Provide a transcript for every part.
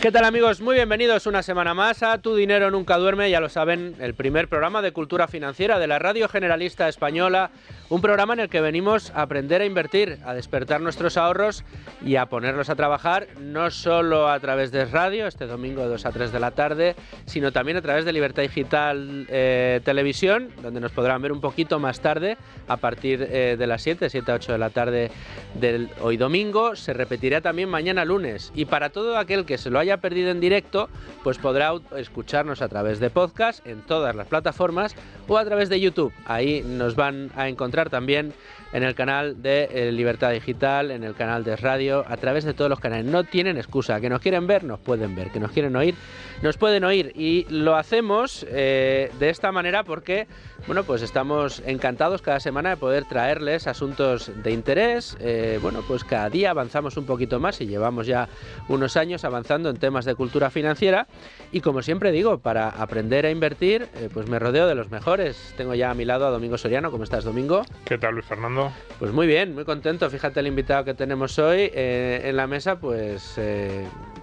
¿Qué tal, amigos? Muy bienvenidos una semana más a Tu Dinero Nunca Duerme, ya lo saben, el primer programa de cultura financiera de la Radio Generalista Española, un programa en el que venimos a aprender a invertir, a despertar nuestros ahorros y a ponerlos a trabajar, no solo a través de radio, este domingo de 2 a 3 de la tarde, sino también a través de Libertad Digital Televisión, donde nos podrán ver un poquito más tarde, a partir de las 7 a 8 de la tarde del hoy domingo. Se repetirá también mañana lunes, y para todo aquel que se lo haya perdido en directo, pues podrá escucharnos a través de podcast en todas las plataformas o a través de YouTube. Ahí nos van a encontrar también en el canal de Libertad Digital, en el canal de radio, a través de todos los canales. No tienen excusa. Que nos quieren ver, nos pueden ver. Que nos quieren oír, nos pueden oír. Y lo hacemos de esta manera porque, bueno, pues estamos encantados cada semana de poder traerles asuntos de interés. Bueno, pues cada día avanzamos un poquito más y llevamos ya unos años avanzando en temas de cultura financiera. Y como siempre digo, para aprender a invertir, pues me rodeo de los mejores. Tengo ya a mi lado a Domingo Soriano. ¿Cómo estás, Domingo? ¿Qué tal, Luis Fernando? Pues muy bien, muy contento. Fíjate el invitado que tenemos hoy en la mesa, pues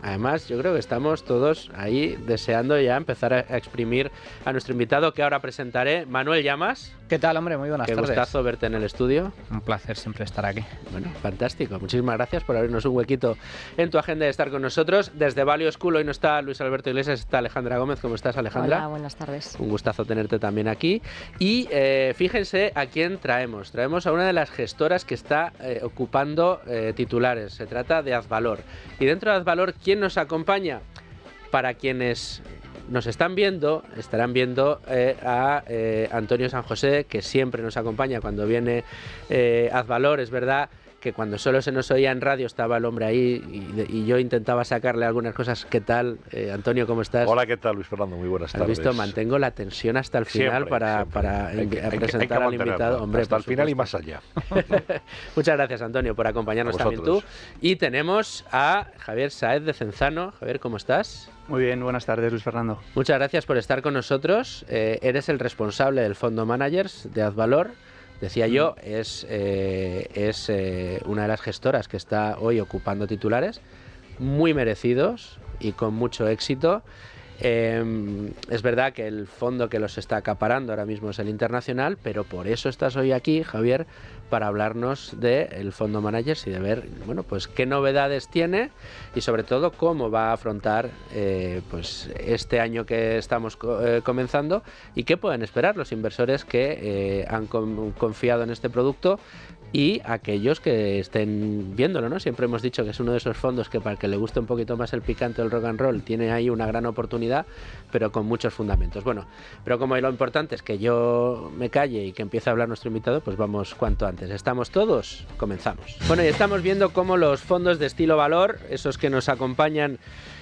además yo creo que estamos todos ahí deseando ya empezar a exprimir a nuestro invitado, que ahora presentaré, Manuel Llamas. ¿Qué tal, hombre? Muy buenas tardes. Qué gustazo verte en el estudio. Un placer siempre estar aquí. Bueno, fantástico. Muchísimas gracias por abrirnos un huequito en tu agenda de estar con nosotros. Desde Value School hoy no está Luis Alberto Iglesias, está Alejandra Gómez. ¿Cómo estás, Alejandra? Hola, buenas tardes. Un gustazo tenerte también aquí. Y fíjense a quién traemos. Traemos a una de las gestoras que está ocupando titulares. Se trata de Azvalor. Y dentro de Azvalor, ¿quién nos acompaña? Para quienes nos están viendo, estarán viendo a Antonio San José, que siempre nos acompaña cuando viene Azvalor. Es verdad que cuando solo se nos oía en radio estaba el hombre ahí y yo intentaba sacarle algunas cosas. ¿Qué tal, Antonio? ¿Cómo estás? Hola, ¿qué tal, Luis Fernando? Muy buenas tardes. ¿Has visto? Mantengo la tensión hasta el final para presentar al invitado. Hombre, hasta el final y más allá. Muchas gracias, Antonio, por acompañarnos también tú. Y tenemos a Javier Sáez de Cenzano. Javier, ¿cómo estás? Muy bien, buenas tardes, Luis Fernando. Muchas gracias por estar con nosotros. Eres el responsable del Fondo Managers de Azvalor. Decía yo, es una de las gestoras que está hoy ocupando titulares muy merecidos y con mucho éxito. Es verdad que el fondo que los está acaparando ahora mismo es el Internacional, pero por eso estás hoy aquí, Javier, para hablarnos del Fondo Managers y de ver, bueno, pues qué novedades tiene y sobre todo cómo va a afrontar pues este año que estamos comenzando y qué pueden esperar los inversores que han confiado en este producto y aquellos que estén viéndolo, ¿no? Siempre hemos dicho que es uno de esos fondos que para el que le guste un poquito más el picante del rock and roll tiene ahí una gran oportunidad, pero con muchos fundamentos. Bueno, pero como lo importante es que yo me calle y que empiece a hablar nuestro invitado, pues vamos cuanto antes. ¿Estamos todos? Comenzamos. Bueno, y estamos viendo cómo los fondos de estilo valor, esos que nos acompañan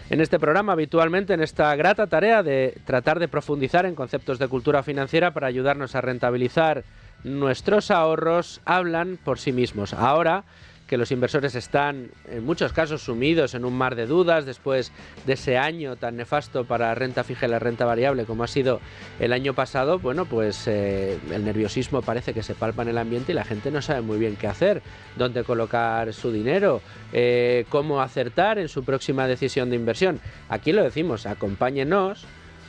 en este programa habitualmente, en esta grata tarea de tratar de profundizar en conceptos de cultura financiera para ayudarnos a rentabilizar nuestros ahorros, hablan por sí mismos. Ahora que los inversores están en muchos casos sumidos en un mar de dudas después de ese año tan nefasto para la renta fija y la renta variable como ha sido el año pasado, bueno, pues el nerviosismo parece que se palpa en el ambiente y la gente no sabe muy bien qué hacer, dónde colocar su dinero, cómo acertar en su próxima decisión de inversión. Aquí lo decimos, acompáñenos.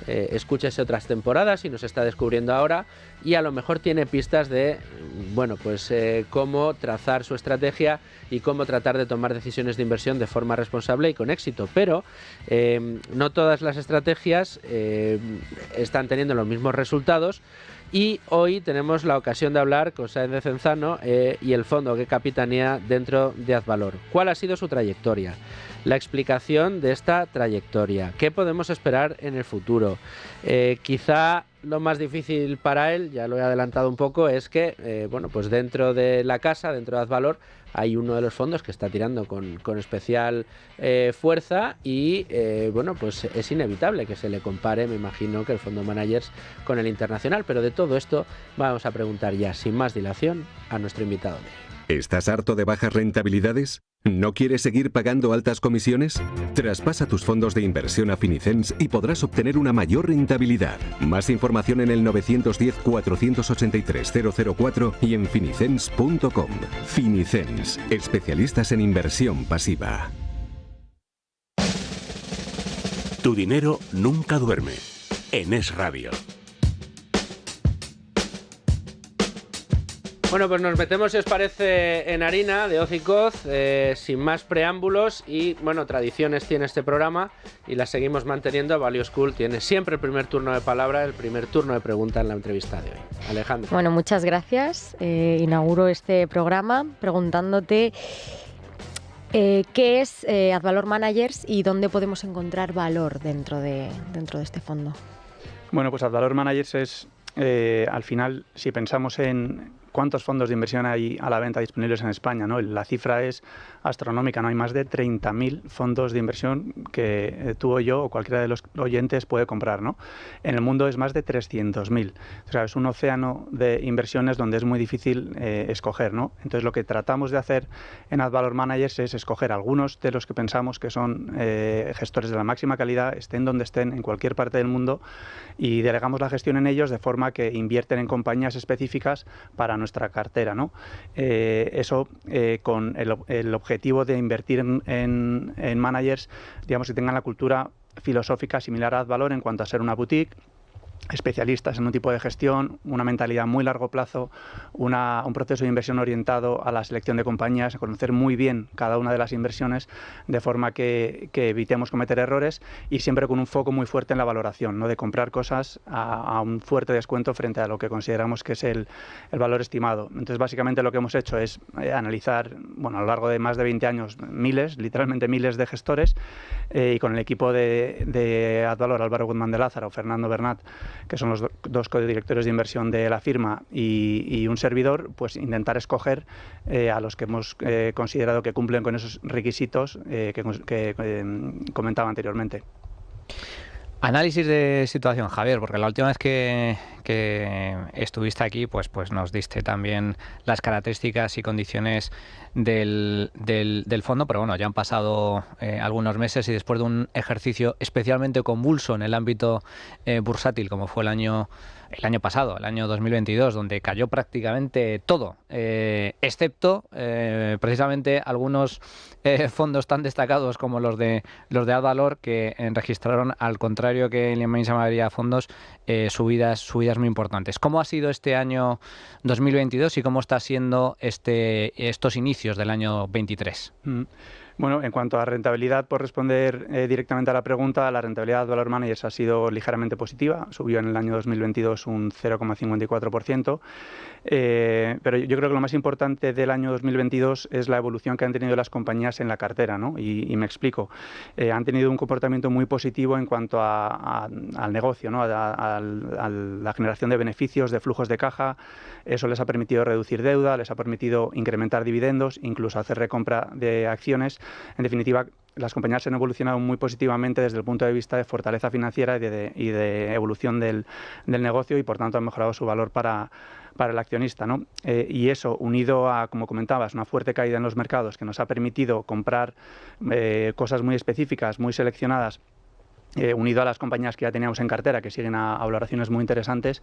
Escúchese otras temporadas y nos está descubriendo ahora y a lo mejor tiene pistas de, bueno, pues cómo trazar su estrategia y cómo tratar de tomar decisiones de inversión de forma responsable y con éxito, pero no todas las estrategias están teniendo los mismos resultados. Y hoy tenemos la ocasión de hablar con Sáez de Cenzano y el fondo que capitanea dentro de Azvalor. ¿Cuál ha sido su trayectoria? La explicación de esta trayectoria. ¿Qué podemos esperar en el futuro? Quizá lo más difícil para él, ya lo he adelantado un poco, es que bueno, pues dentro de la casa, dentro de Azvalor, hay uno de los fondos que está tirando con especial fuerza y bueno, pues es inevitable que se le compare, me imagino, que el Fondo Managers con el Internacional. Pero de todo esto vamos a preguntar ya, sin más dilación, a nuestro invitado. ¿Estás harto de bajas rentabilidades? ¿No quieres seguir pagando altas comisiones? Traspasa tus fondos de inversión a Finicens y podrás obtener una mayor rentabilidad. Más información en el 910-483-004 y en finicens.com. Finicens, especialistas en inversión pasiva. Tu dinero nunca duerme. En Es Radio. Bueno, pues nos metemos, si os parece, en harina de hoz y coz, sin más preámbulos y, bueno, tradiciones tiene este programa y las seguimos manteniendo. Value School tiene siempre el primer turno de palabra, el primer turno de pregunta en la entrevista de hoy. Alejandra. Bueno, muchas gracias. Inauguro este programa preguntándote qué es Advalor Managers y dónde podemos encontrar valor dentro de este fondo. Bueno, pues Advalor Managers es, al final, si pensamos en cuántos fondos de inversión hay a la venta disponibles en España, ¿no? La cifra es astronómica, ¿no? Hay más de 30.000 fondos de inversión que tú o yo o cualquiera de los oyentes puede comprar, ¿no? En el mundo es más de 300.000. O sea, es un océano de inversiones donde es muy difícil escoger, ¿no? Entonces, lo que tratamos de hacer en Advalor Managers es escoger algunos de los que pensamos que son gestores de la máxima calidad, estén donde estén, en cualquier parte del mundo, y delegamos la gestión en ellos de forma que invierten en compañías específicas para nuestra cartera, ¿no? Eso con el objetivo de invertir en managers, digamos, que tengan la cultura filosófica similar a Advalor en cuanto a ser una boutique, especialistas en un tipo de gestión, una mentalidad muy largo plazo, un proceso de inversión orientado a la selección de compañías, a conocer muy bien cada una de las inversiones, de forma que evitemos cometer errores y siempre con un foco muy fuerte en la valoración, ¿no? De comprar cosas a un fuerte descuento frente a lo que consideramos que es el valor estimado. Entonces, básicamente lo que hemos hecho es analizar, bueno, a lo largo de más de 20 años, literalmente miles de gestores, y con el equipo de Advalor, Álvaro Guzmán de Lázaro, Fernando Bernat, que son los dos codirectores de inversión de la firma, y un servidor, pues intentar escoger a los que hemos considerado que cumplen con esos requisitos que comentaba anteriormente. Análisis de situación, Javier, porque la última vez que estuviste aquí, pues nos diste también las características y condiciones del fondo, pero bueno, ya han pasado algunos meses y después de un ejercicio especialmente convulso en el ámbito bursátil, como fue el año pasado, el año 2022, donde cayó prácticamente todo, excepto precisamente algunos fondos tan destacados como los de Advalor, que registraron, al contrario que en la inmensa mayoría de fondos, subidas muy importantes. ¿Cómo ha sido este año 2022 y cómo está siendo estos inicios del año 23? Bueno, en cuanto a rentabilidad, por responder directamente a la pregunta, la rentabilidad de Advalor Managers ha sido ligeramente positiva, subió en el año 2022 un 0,54%, pero yo creo que lo más importante del año 2022 es la evolución que han tenido las compañías en la cartera, ¿no? Y me explico. Han tenido un comportamiento muy positivo en cuanto al negocio, ¿no? A la generación de beneficios, de flujos de caja. Eso les ha permitido reducir deuda, les ha permitido incrementar dividendos, incluso hacer recompra de acciones. En definitiva, las compañías han evolucionado muy positivamente desde el punto de vista de fortaleza financiera y de evolución del negocio, y por tanto han mejorado su valor para el accionista, ¿no? Y eso, unido a, como comentabas, una fuerte caída en los mercados que nos ha permitido comprar cosas muy específicas, muy seleccionadas, unido a las compañías que ya teníamos en cartera, que siguen a valoraciones muy interesantes,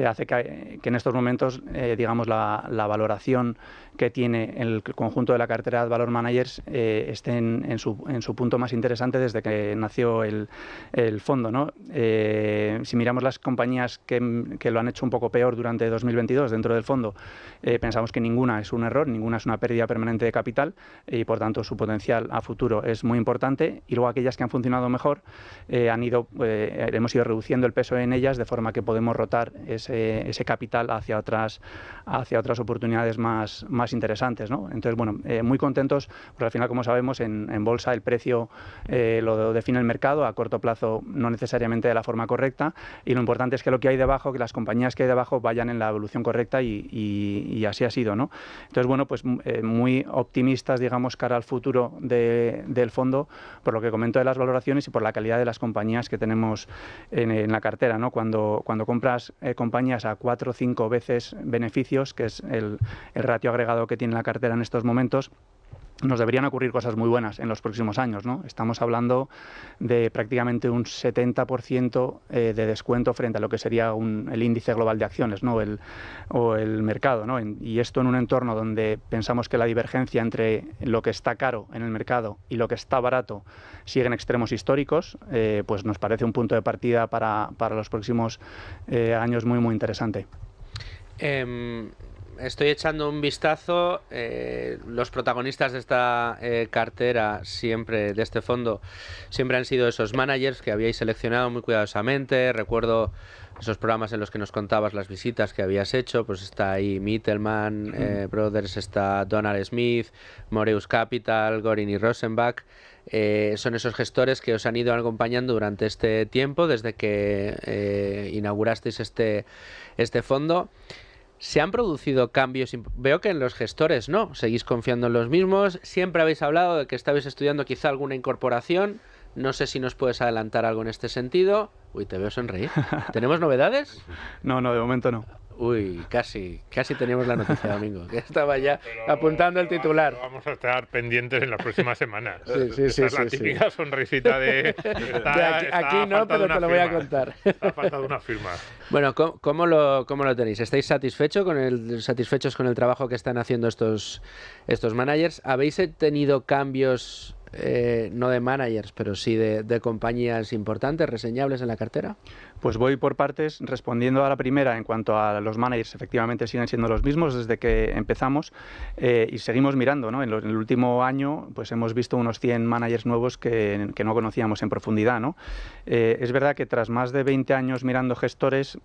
hace que en estos momentos, digamos, la valoración que tiene el conjunto de la cartera de Advalor Managers esté en su punto más interesante desde que nació el fondo, ¿no? Si miramos las compañías que lo han hecho un poco peor durante 2022 dentro del fondo, pensamos que ninguna es un error, ninguna es una pérdida permanente de capital, y por tanto su potencial a futuro es muy importante. Y luego aquellas que han funcionado mejor, hemos ido reduciendo el peso en ellas de forma que podemos rotar ese capital hacia otras oportunidades más interesantes, ¿no? Entonces, bueno, muy contentos, porque al final, como sabemos, en bolsa el precio lo define el mercado, a corto plazo no necesariamente de la forma correcta, y lo importante es que lo que hay debajo, que las compañías que hay debajo vayan en la evolución correcta, y así ha sido, ¿no? Entonces, bueno, pues muy optimistas, digamos, cara al futuro del fondo, por lo que comento de las valoraciones y por la calidad de las compañías que tenemos en la cartera, ¿no? Cuando compras compañías a 4 o 5 veces beneficios, que es el ratio agregado que tiene la cartera en estos momentos, nos deberían ocurrir cosas muy buenas en los próximos años, ¿no? Estamos hablando de prácticamente un 70% de descuento frente a lo que sería el índice global de acciones, ¿no? o el mercado, ¿no? Y esto en un entorno donde pensamos que la divergencia entre lo que está caro en el mercado y lo que está barato sigue en extremos históricos, pues nos parece un punto de partida para los próximos años muy, muy interesante. Estoy echando un vistazo. Los protagonistas de esta cartera siempre, de este fondo, siempre han sido esos managers que habíais seleccionado muy cuidadosamente. Recuerdo esos programas en los que nos contabas las visitas que habías hecho. Pues está ahí Mittelman Brothers, está Donald Smith, Moreus Capital, Gorin y Rosenbach. Son esos gestores que os han ido acompañando durante este tiempo, desde que inaugurasteis este fondo. ¿Se han producido cambios? Veo que en los gestores no, seguís confiando en los mismos. Siempre habéis hablado de que estabais estudiando quizá alguna incorporación. No sé si nos puedes adelantar algo en este sentido. Uy, te veo sonreír. ¿Tenemos novedades? No, de momento no. Uy, casi teníamos la noticia, Domingo, que estaba ya apuntando el titular. Vamos a estar pendientes en las próximas semanas. Sí, Esa es la típica sonrisita de... Aquí no, pero te lo voy a contar. Ha faltado una firma. Bueno, ¿cómo lo tenéis? ¿Estáis satisfechos con el trabajo que están haciendo estos managers? ¿Habéis tenido cambios, no de managers, pero sí de compañías importantes, reseñables en la cartera? Pues voy por partes, respondiendo a la primera. En cuanto a los managers, efectivamente siguen siendo los mismos desde que empezamos, y seguimos mirando, ¿no? En el último año pues hemos visto unos 100 managers nuevos que no conocíamos en profundidad, ¿no? Es verdad que tras más de 20 años mirando gestores,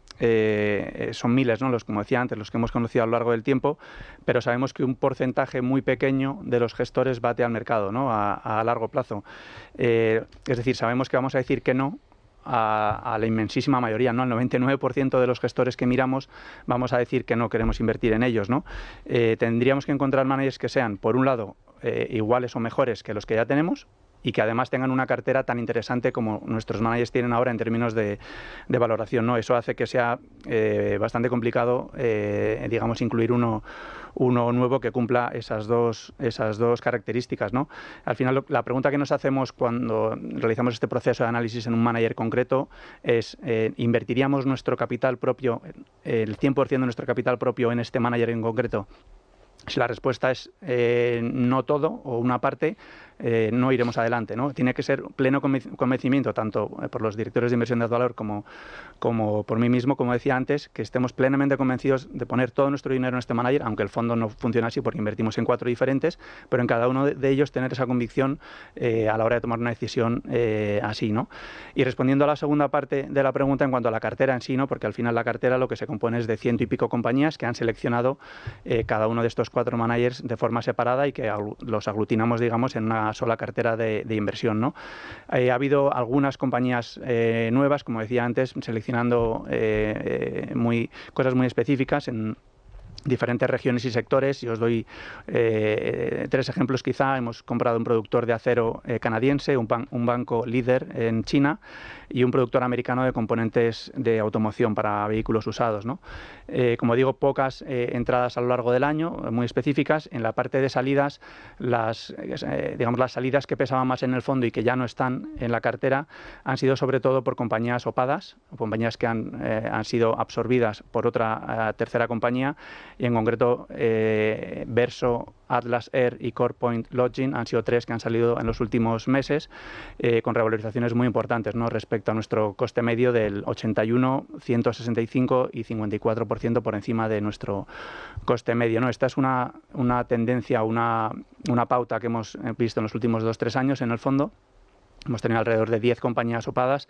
son miles, ¿no? Como decía antes, los que hemos conocido a lo largo del tiempo, pero sabemos que un porcentaje muy pequeño de los gestores bate al mercado, ¿no? A largo plazo. Es decir, sabemos que vamos a decir que no a la inmensísima mayoría, ¿no? Al 99% de los gestores que miramos vamos a decir que no queremos invertir en ellos, ¿no? Tendríamos que encontrar managers que sean, por un lado, iguales o mejores que los que ya tenemos, y que además tengan una cartera tan interesante como nuestros managers tienen ahora en términos de valoración, ¿no? Eso hace que sea bastante complicado, digamos, incluir uno nuevo que cumpla esas dos características, ¿no? Al final, la pregunta que nos hacemos cuando realizamos este proceso de análisis en un manager concreto es: ¿invertiríamos nuestro capital propio, el 100% de nuestro capital propio en este manager en concreto? Si la respuesta es no todo o una parte, no iremos adelante, ¿no? Tiene que ser pleno convencimiento, tanto por los directores de inversión de Advalor como por mí mismo, como decía antes, que estemos plenamente convencidos de poner todo nuestro dinero en este manager, aunque el fondo no funciona así porque invertimos en 4 diferentes, pero en cada uno de ellos tener esa convicción a la hora de tomar una decisión así, ¿no? Y respondiendo a la segunda parte de la pregunta en cuanto a la cartera en sí, ¿no? Porque al final la cartera lo que se compone es de 100 y pico compañías que han seleccionado cada uno de estos 4 managers de forma separada y que los aglutinamos, digamos, en una sola cartera de inversión, ¿no? Ha habido algunas compañías nuevas, como decía antes, seleccionando cosas muy específicas en diferentes regiones y sectores, y os doy 3 ejemplos quizá. Hemos comprado un productor de acero canadiense, un banco líder en China y un productor americano de componentes de automoción para vehículos usados, ¿no? Como digo, pocas entradas a lo largo del año, muy específicas. En la parte de salidas, las salidas que pesaban más en el fondo y que ya no están en la cartera han sido sobre todo por compañías opadas, o compañías que han sido absorbidas por otra tercera compañía, y en concreto Verso, Atlas Air y CorePoint Lodging han sido 3 que han salido en los últimos meses, con revalorizaciones muy importantes, ¿no? Respecto a nuestro coste medio del 81, 165 y 54% por encima de nuestro coste medio, ¿no? Esta es una tendencia, una pauta que hemos visto en los últimos 2-3 años en el fondo. Hemos tenido alrededor de 10 compañías opadas,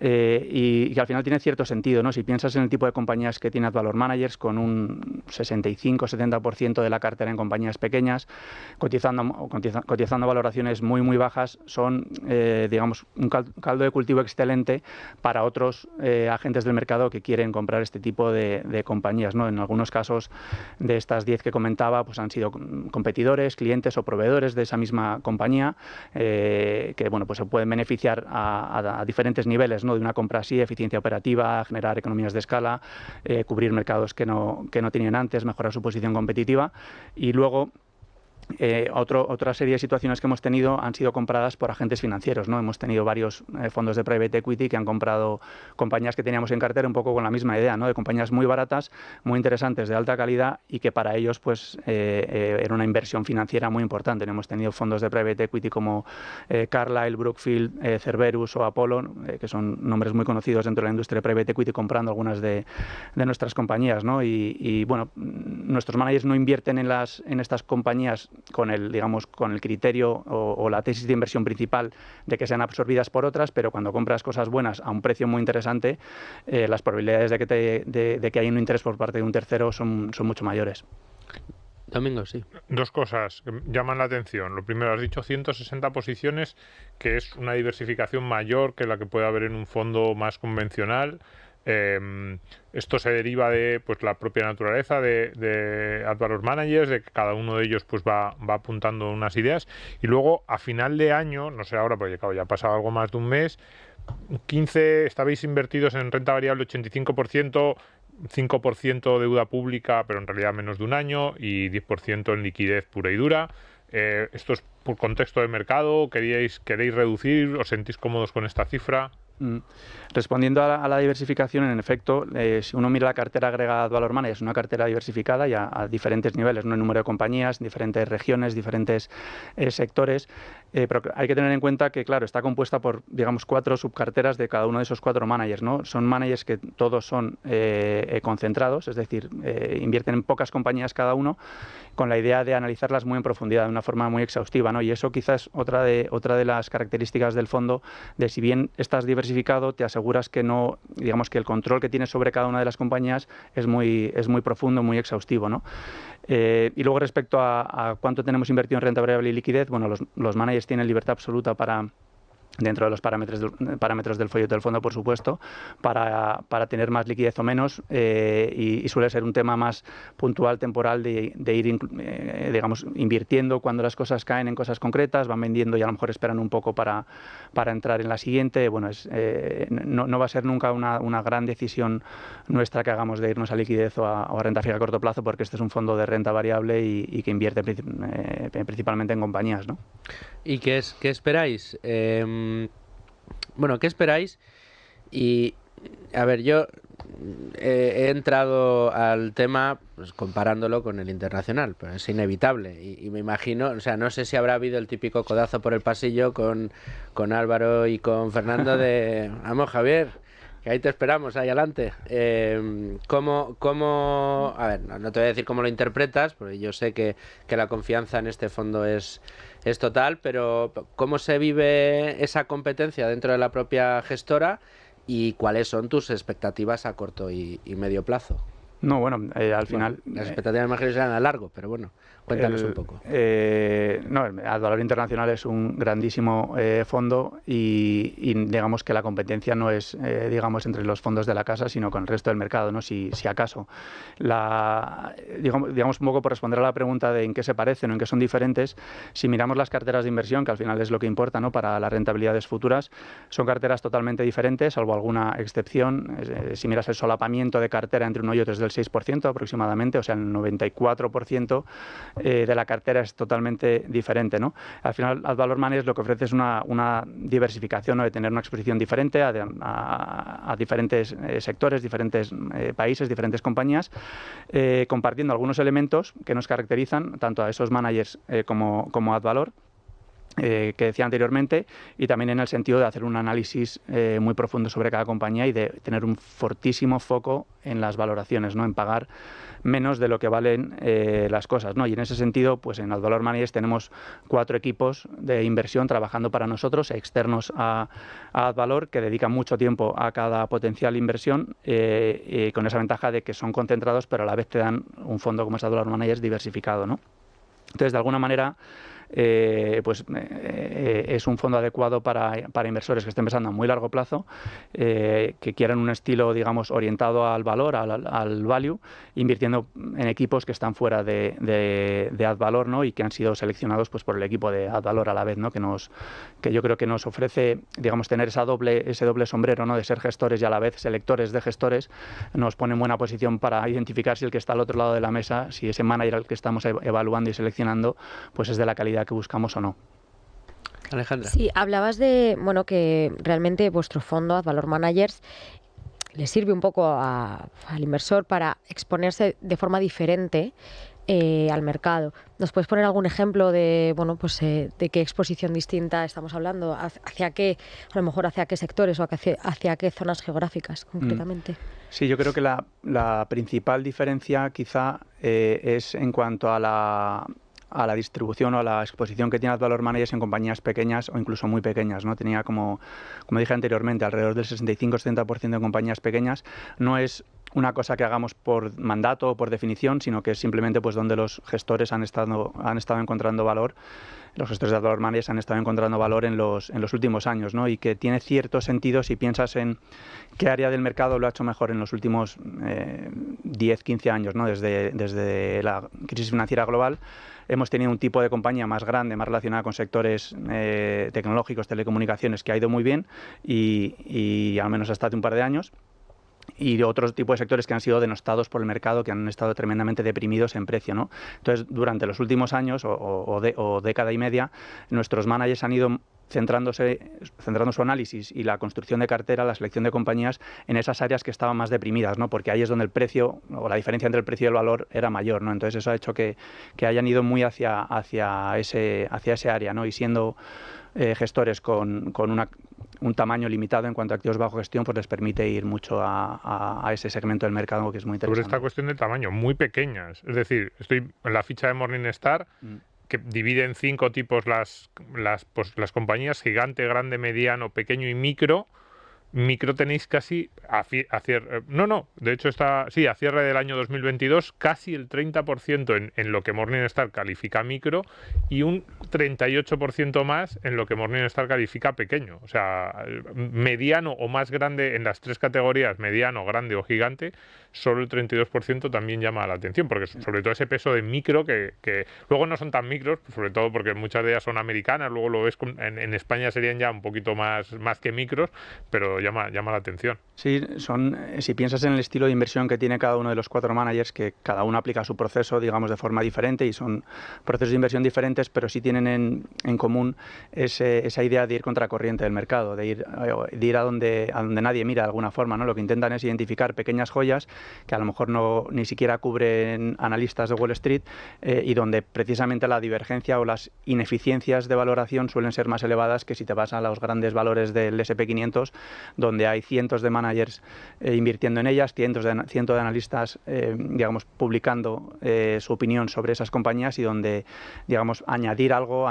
y que al final tiene cierto sentido, ¿no? Si piensas en el tipo de compañías que tiene Advalor Managers, con un 65-70% de la cartera en compañías pequeñas, cotizando valoraciones muy, muy bajas, son, digamos, un caldo de cultivo excelente para otros agentes del mercado que quieren comprar este tipo de compañías, ¿no? En algunos casos de estas 10 que comentaba, pues han sido competidores, clientes o proveedores de esa misma compañía, que, bueno, pues se pueden beneficiar a diferentes niveles, ¿no? De una compra así, eficiencia operativa, generar economías de escala, cubrir mercados que no tenían antes, mejorar su posición competitiva. Y luego, Otra serie de situaciones que hemos tenido han sido compradas por agentes financieros, ¿no? Hemos tenido varios fondos de private equity que han comprado compañías que teníamos en cartera un poco con la misma idea, ¿no? De compañías muy baratas, muy interesantes, de alta calidad y que para ellos pues era una inversión financiera muy importante. Hemos tenido fondos de private equity como Carlyle, Brookfield, Cerberus o Apollo, que son nombres muy conocidos dentro de la industria de private equity, comprando algunas de nuestras compañías, ¿no? Y bueno, nuestros managers no invierten en estas compañías con el criterio o la tesis de inversión principal de que sean absorbidas por otras, pero cuando compras cosas buenas a un precio muy interesante, las probabilidades de que haya un interés por parte de un tercero son mucho mayores. Domingo, sí. Dos cosas que llaman la atención. Lo primero, has dicho 160 posiciones, que es una diversificación mayor que la que puede haber en un fondo más convencional. Esto se deriva de pues la propia naturaleza de Ad Valor Managers, de que cada uno de ellos pues va apuntando unas ideas, y luego a final de año, no sé ahora porque claro, ya ha pasado algo más de un mes, 15 estabais invertidos en renta variable 85%, 5% deuda pública, pero en realidad menos de un año, y 10% en liquidez pura y dura. ¿Esto es por contexto de mercado? ¿Queréis reducir? ¿Os sentís cómodos con esta cifra? Respondiendo a la diversificación, en efecto, si uno mira la cartera agregada Ad Valor Managers, es una cartera diversificada y a diferentes niveles, ¿no? En número de compañías, diferentes regiones, diferentes sectores, pero hay que tener en cuenta que, claro, está compuesta por, digamos, 4 subcarteras de cada uno de esos 4 managers, ¿no? Son managers que todos son concentrados, es decir, invierten en pocas compañías cada uno, con la idea de analizarlas muy en profundidad, de una forma muy exhaustiva, ¿no? Y eso quizás otra de las características del fondo, de si bien estás diversificado, te aseguras que no, digamos que el control que tienes sobre cada una de las compañías es muy profundo, muy exhaustivo, ¿no? Y luego respecto a cuánto tenemos invertido en renta variable y liquidez, bueno, los managers tienen libertad absoluta para, dentro de los parámetros del folleto del fondo, por supuesto, para tener más liquidez o menos, y suele ser un tema más puntual, temporal, de ir, digamos, invirtiendo cuando las cosas caen en cosas concretas, van vendiendo y a lo mejor esperan un poco para entrar en la siguiente. Bueno, no va a ser nunca una gran decisión nuestra que hagamos de irnos a liquidez o a renta fija a corto plazo, porque este es un fondo de renta variable y que invierte principalmente en compañías, ¿no? ¿Y qué esperáis? Bueno, ¿qué esperáis? Y, a ver, yo he entrado al tema pues, comparándolo con el internacional, pero es inevitable. Y me imagino, o sea, no sé si habrá habido el típico codazo por el pasillo con Álvaro y con Fernando de, vamos, Javier, que ahí te esperamos, ahí adelante. ¿Cómo? A ver, no te voy a decir cómo lo interpretas, porque yo sé que la confianza en este fondo es total, pero ¿cómo se vive esa competencia dentro de la propia gestora y cuáles son tus expectativas a corto y medio plazo? No, bueno, al final... Las expectativas me imagino serán a largo, pero bueno, cuéntanos un poco. No, Ad Valor Internacional es un grandísimo fondo y digamos que la competencia no es, digamos, entre los fondos de la casa, sino con el resto del mercado, ¿no? Si acaso. Digamos, un poco por responder a la pregunta de en qué se parecen o en qué son diferentes, si miramos las carteras de inversión, que al final es lo que importa, ¿no? Para las rentabilidades futuras, son carteras totalmente diferentes, salvo alguna excepción. Si miras el solapamiento de cartera entre uno y otro es del 6% aproximadamente, o sea, el 94% de la cartera es totalmente diferente, ¿no? Al final, Ad Valor Managers lo que ofrece es una diversificación, ¿no? De tener una exposición diferente a diferentes sectores, diferentes países, diferentes compañías, compartiendo algunos elementos que nos caracterizan tanto a esos managers como Ad Valor, que decía anteriormente, y también en el sentido de hacer un análisis muy profundo sobre cada compañía y de tener un fortísimo foco en las valoraciones, ¿no? En pagar menos de lo que valen las cosas, ¿no? Y en ese sentido, pues en Ad Valor Managers tenemos 4 equipos de inversión trabajando para nosotros, externos a Ad Valor, que dedican mucho tiempo a cada potencial inversión, con esa ventaja de que son concentrados, pero a la vez te dan un fondo como es Ad Valor Managers diversificado, ¿no? Entonces, de alguna manera, es un fondo adecuado para inversores que estén pensando a muy largo plazo, que quieran un estilo, digamos, orientado al valor, al value, invirtiendo en equipos que están fuera de AdValor, ¿no? Y que han sido seleccionados pues por el equipo de AdValor a la vez, ¿no? Que yo creo que nos ofrece, digamos, tener ese doble sombrero, ¿no? De ser gestores y a la vez selectores de gestores, nos pone en buena posición para identificar si el que está al otro lado de la mesa, si ese manager al que estamos evaluando y seleccionando, pues es de la calidad que buscamos o no. Alejandra. Sí, hablabas de, bueno, que realmente vuestro fondo AdValor Managers le sirve un poco al inversor para exponerse de forma diferente al mercado. ¿Nos puedes poner algún ejemplo de, bueno, pues de qué exposición distinta estamos hablando? ¿Hacia qué, a lo mejor hacia qué sectores o hacia qué zonas geográficas concretamente? Sí, yo creo que la principal diferencia quizá es en cuanto a la distribución o a la exposición que tiene AdValor Managers en compañías pequeñas o incluso muy pequeñas, ¿no? Tenía, como dije anteriormente, alrededor del 65-70% de compañías pequeñas. No es una cosa que hagamos por mandato o por definición, sino que es simplemente pues donde los gestores han estado encontrando valor. Los gestores de AdValor Managers han estado encontrando valor en los últimos años, ¿no? Y que tiene cierto sentido si piensas en qué área del mercado lo ha hecho mejor en los últimos 10-15 años, ¿no? Desde la crisis financiera global. Hemos tenido un tipo de compañía más grande, más relacionada con sectores tecnológicos, telecomunicaciones, que ha ido muy bien y al menos hasta hace un par de años. Y otros tipos de sectores que han sido denostados por el mercado, que han estado tremendamente deprimidos en precio, ¿no? Entonces, durante los últimos años o década y media, nuestros managers han ido centrando su análisis y la construcción de cartera, la selección de compañías en esas áreas que estaban más deprimidas, ¿no? Porque ahí es donde el precio o la diferencia entre el precio y el valor era mayor, ¿no? Entonces eso ha hecho que hayan ido muy hacia ese área, ¿no? Y siendo gestores con un tamaño limitado en cuanto a activos bajo gestión, pues les permite ir mucho a ese segmento del mercado que es muy interesante. Sobre esta cuestión de tamaño, muy pequeñas. Es decir, estoy en la ficha de Morningstar, que divide en 5 tipos las compañías: gigante, grande, mediano, pequeño y micro. Micro tenéis casi a cierre del año 2022 casi el 30% en lo que Morningstar califica micro y un 38% más en lo que Morningstar califica pequeño. O sea, mediano o más grande en las 3 categorías, mediano, grande o gigante, solo el 32% también llama la atención, porque sobre todo ese peso de micro que luego no son tan micros, sobre todo porque muchas de ellas son americanas, luego lo ves en España serían ya un poquito más que micros, pero llama la atención. Sí, si piensas en el estilo de inversión que tiene cada uno de los 4 managers, que cada uno aplica su proceso, digamos, de forma diferente y son procesos de inversión diferentes, pero sí tienen en común esa idea de ir contracorriente del mercado, de ir a donde nadie mira de alguna forma, ¿no? Lo que intentan es identificar pequeñas joyas que a lo mejor ni siquiera cubren analistas de Wall Street y donde precisamente la divergencia o las ineficiencias de valoración suelen ser más elevadas que si te vas a los grandes valores del S&P 500, donde hay cientos de managers invirtiendo en ellas, cientos de analistas, digamos, publicando su opinión sobre esas compañías y donde, digamos, añadir algo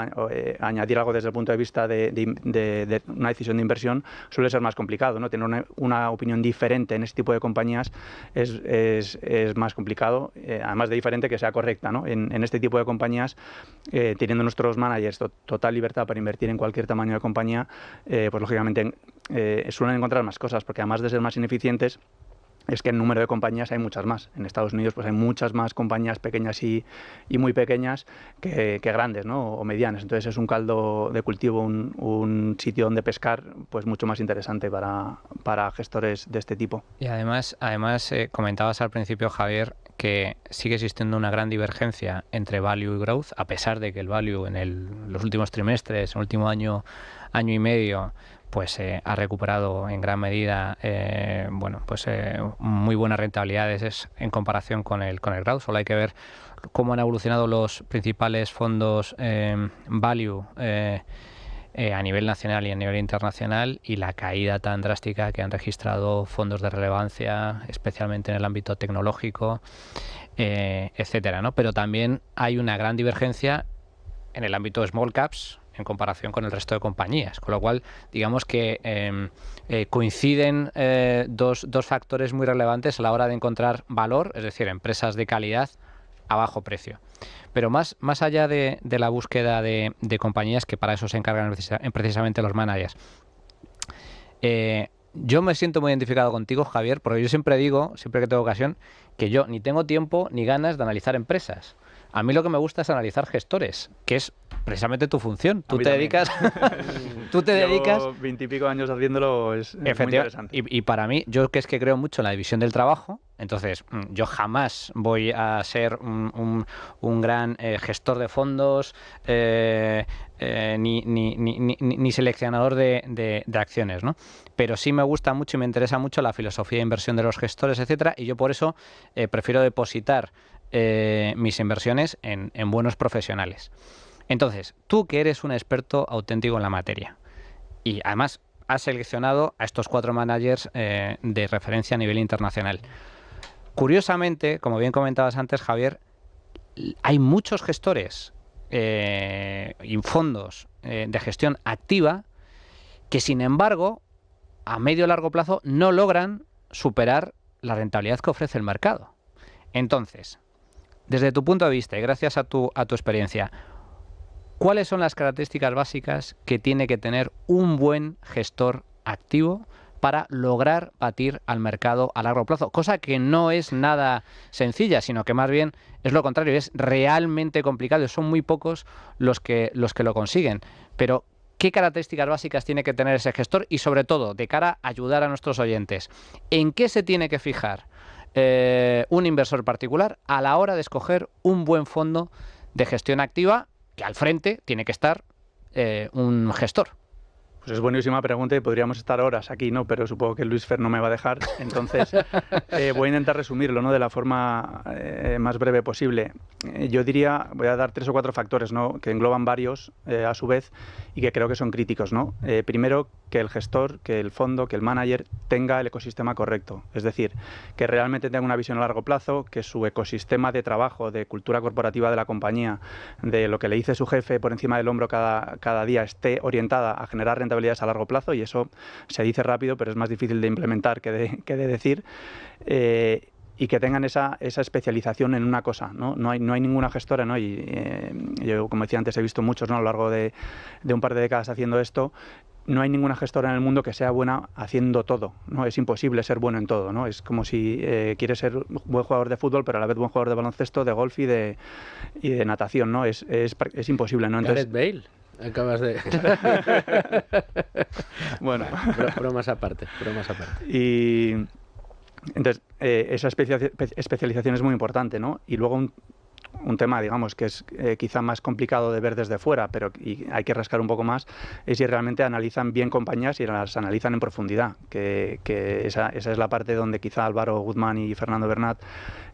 desde el punto de vista de una decisión de inversión suele ser más complicado, ¿no? Tener una opinión diferente en ese tipo de compañías es más complicado, además de diferente que sea correcta, ¿no? En este tipo de compañías, teniendo nuestros managers total libertad para invertir en cualquier tamaño de compañía, pues lógicamente suelen encontrar más cosas, porque además de ser más ineficientes, es que en número de compañías hay muchas más. En Estados Unidos pues hay muchas más compañías pequeñas y muy pequeñas que grandes, ¿no? O medianas. Entonces es un caldo de cultivo, un sitio donde pescar pues mucho más interesante para gestores de este tipo. Y además comentabas al principio, Javier, que sigue existiendo una gran divergencia entre value y growth, a pesar de que el value en los últimos trimestres, en el último año y medio, pues ha recuperado en gran medida muy buenas rentabilidades en comparación con el growth. Solo hay que ver cómo han evolucionado los principales fondos value a nivel nacional y a nivel internacional, y la caída tan drástica que han registrado fondos de relevancia, especialmente en el ámbito tecnológico, etcétera, ¿no? Pero también hay una gran divergencia en el ámbito de small caps en comparación con el resto de compañías, con lo cual digamos que coinciden dos factores muy relevantes a la hora de encontrar valor, es decir, empresas de calidad a bajo precio. Pero más allá de la búsqueda de compañías, que para eso se encargan precisamente los managers, yo me siento muy identificado contigo, Javier, porque yo siempre digo, siempre que tengo ocasión, que yo ni tengo tiempo ni ganas de analizar empresas. A mí lo que me gusta es analizar gestores, que es precisamente tu función. Tú te dedicas... Llevo 20 y pico años haciéndolo, es muy interesante. Y para mí, yo que es que creo mucho en la división del trabajo, entonces yo jamás voy a ser un gran gestor de fondos ni seleccionador de acciones, ¿no? Pero sí me gusta mucho y me interesa mucho la filosofía de inversión de los gestores, etcétera, y yo por eso prefiero depositar mis inversiones en buenos profesionales. Entonces, tú que eres un experto auténtico en la materia y además has seleccionado a estos 4 managers de referencia a nivel internacional. Curiosamente, como bien comentabas antes, Javier, hay muchos gestores y fondos de gestión activa que, sin embargo, a medio o largo plazo no logran superar la rentabilidad que ofrece el mercado. Entonces, desde tu punto de vista y gracias a tu experiencia, ¿cuáles son las características básicas que tiene que tener un buen gestor activo para lograr batir al mercado a largo plazo? Cosa que no es nada sencilla, sino que más bien es lo contrario, es realmente complicado. Son muy pocos los que lo consiguen. Pero, ¿qué características básicas tiene que tener ese gestor? Y sobre todo, de cara a ayudar a nuestros oyentes, ¿en qué se tiene que fijar un inversor particular a la hora de escoger un buen fondo de gestión activa, que al frente tiene que estar un gestor? Pues es buenísima pregunta y podríamos estar horas aquí, ¿no? Pero supongo que Luis Fer no me va a dejar. Entonces, voy a intentar resumirlo, ¿no? De la forma más breve posible. Yo diría, voy a dar 3 o 4 factores, ¿no? Que engloban varios a su vez y que creo que son críticos, ¿no? Primero, que el gestor, que el fondo, que el manager tenga el ecosistema correcto. Es decir, que realmente tenga una visión a largo plazo, que su ecosistema de trabajo, de cultura corporativa de la compañía, de lo que le dice su jefe por encima del hombro cada día, esté orientada a generar rentabilidades a largo plazo, y eso se dice rápido, pero es más difícil de implementar que de decir. Y que tengan esa especialización en una cosa, ¿no? No hay ninguna gestora, ¿no? Y yo, como decía antes, he visto muchos, ¿no? A lo largo de un par de décadas haciendo esto. No hay ninguna gestora en el mundo que sea buena haciendo todo, ¿no? Es imposible ser bueno en todo, ¿no? Es como si quieres ser buen jugador de fútbol, pero a la vez buen jugador de baloncesto, de golf y de natación, ¿no? Es imposible, ¿no? Entonces, Gareth Bale. Acabas de... Bueno. Bromas aparte. Y entonces, esa especialización es muy importante, ¿no? Y luego un tema, digamos, que es quizá más complicado de ver desde fuera, pero hay que rascar un poco más, es si realmente analizan bien compañías y las analizan en profundidad, que esa es la parte donde quizá Álvaro Guzmán y Fernando Bernat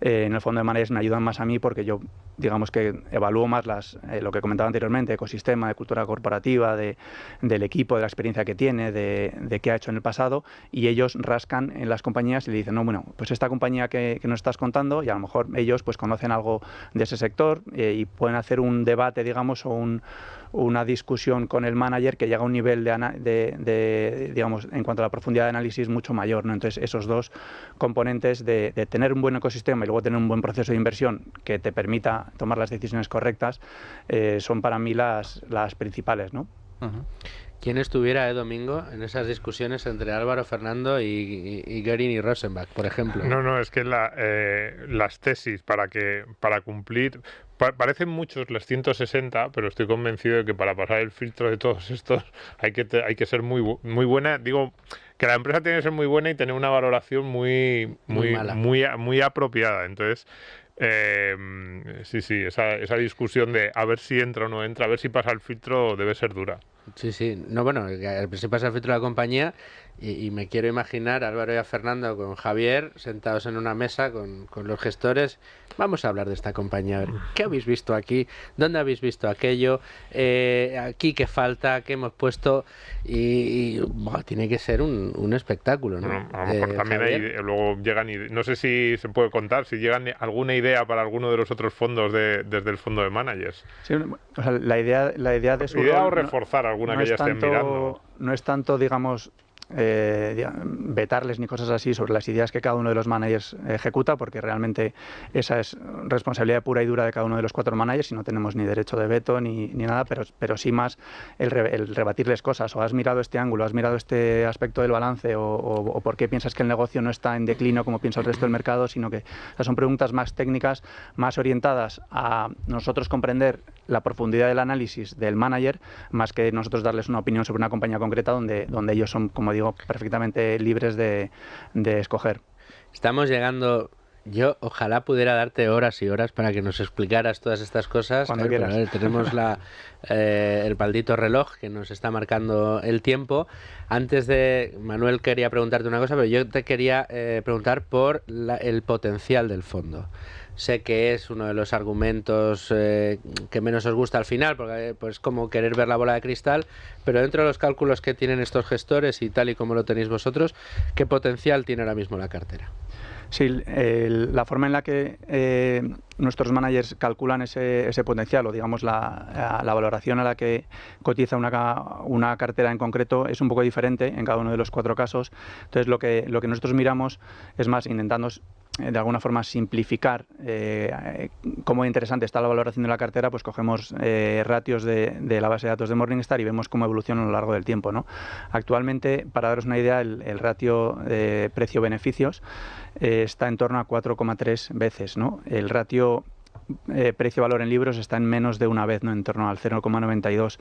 en el fondo de managers me ayudan más a mí, porque yo, digamos, que evalúo más lo que comentaba anteriormente, ecosistema, de cultura corporativa, del equipo, de la experiencia que tiene, de qué ha hecho en el pasado, y ellos rascan en las compañías y le dicen, no, bueno, pues esta compañía que nos estás contando, y a lo mejor ellos pues conocen algo de ese sector y pueden hacer un debate, digamos, o una discusión con el manager que llega a un nivel digamos, en cuanto a la profundidad de análisis mucho mayor, ¿no? Entonces, esos dos componentes de tener un buen ecosistema y luego tener un buen proceso de inversión que te permita tomar las decisiones correctas son para mí las principales, ¿no? Uh-huh. ¿Quién estuviera, domingo, en esas discusiones entre Álvaro, Fernando y Goering y Rosenbach, por ejemplo? No, es que las tesis para cumplir... Parecen muchos las 160, pero estoy convencido de que para pasar el filtro de todos estos hay que ser muy buena. Digo que la empresa tiene que ser muy buena y tener una valoración muy apropiada. Entonces, sí, esa discusión de a ver si entra o no entra, a ver si pasa el filtro, debe ser dura. Sí. No, bueno, si pasa el filtro de la compañía y me quiero imaginar a Álvaro y a Fernando con Javier sentados en una mesa con los gestores. Vamos a hablar de esta compañía. A ver, ¿qué habéis visto aquí? ¿Dónde habéis visto aquello? ¿Aquí qué falta? ¿Qué hemos puesto? Y tiene que ser un espectáculo, ¿no? Bueno, a lo mejor también luego llegan, no sé si se puede contar, si llegan alguna idea para alguno de los otros fondos desde el fondo de managers. Sí, o sea, la idea de su idea rol, o reforzar alguna que ya estén mirando. No es tanto, digamos, vetarles ni cosas así sobre las ideas que cada uno de los managers ejecuta, porque realmente esa es responsabilidad pura y dura de cada uno de los 4 managers y no tenemos ni derecho de veto ni nada, pero sí más el rebatirles cosas, o has mirado este ángulo, has mirado este aspecto del balance, o por qué piensas que el negocio no está en declino como piensa el resto del mercado, sino que son preguntas más técnicas, más orientadas a nosotros comprender la profundidad del análisis del manager, más que nosotros darles una opinión sobre una compañía concreta donde ellos son, como digo, perfectamente libres de escoger. Estamos llegando... Yo ojalá pudiera darte horas y horas para que nos explicaras todas estas cosas. Cuando quieras. Pero, tenemos el maldito reloj que nos está marcando el tiempo. Antes de... Manuel quería preguntarte una cosa, pero yo te quería preguntar por el potencial del fondo. Sé que es uno de los argumentos que menos os gusta al final, porque pues como querer ver la bola de cristal, pero dentro de los cálculos que tienen estos gestores y tal y como lo tenéis vosotros, ¿qué potencial tiene ahora mismo la cartera? Sí, la forma en la que nuestros managers calculan ese potencial, o digamos la valoración a la que cotiza una cartera en concreto, es un poco diferente en cada uno de los 4 casos. Entonces lo que nosotros miramos es más intentando de alguna forma simplificar cómo interesante está la valoración de la cartera, pues cogemos ratios de la base de datos de Morningstar y vemos cómo evoluciona a lo largo del tiempo, ¿no? Actualmente, para daros una idea, el ratio de precio-beneficios está en torno a 4,3 veces, ¿no? El ratio precio-valor en libros está en menos de una vez, ¿no? En torno al 0,92.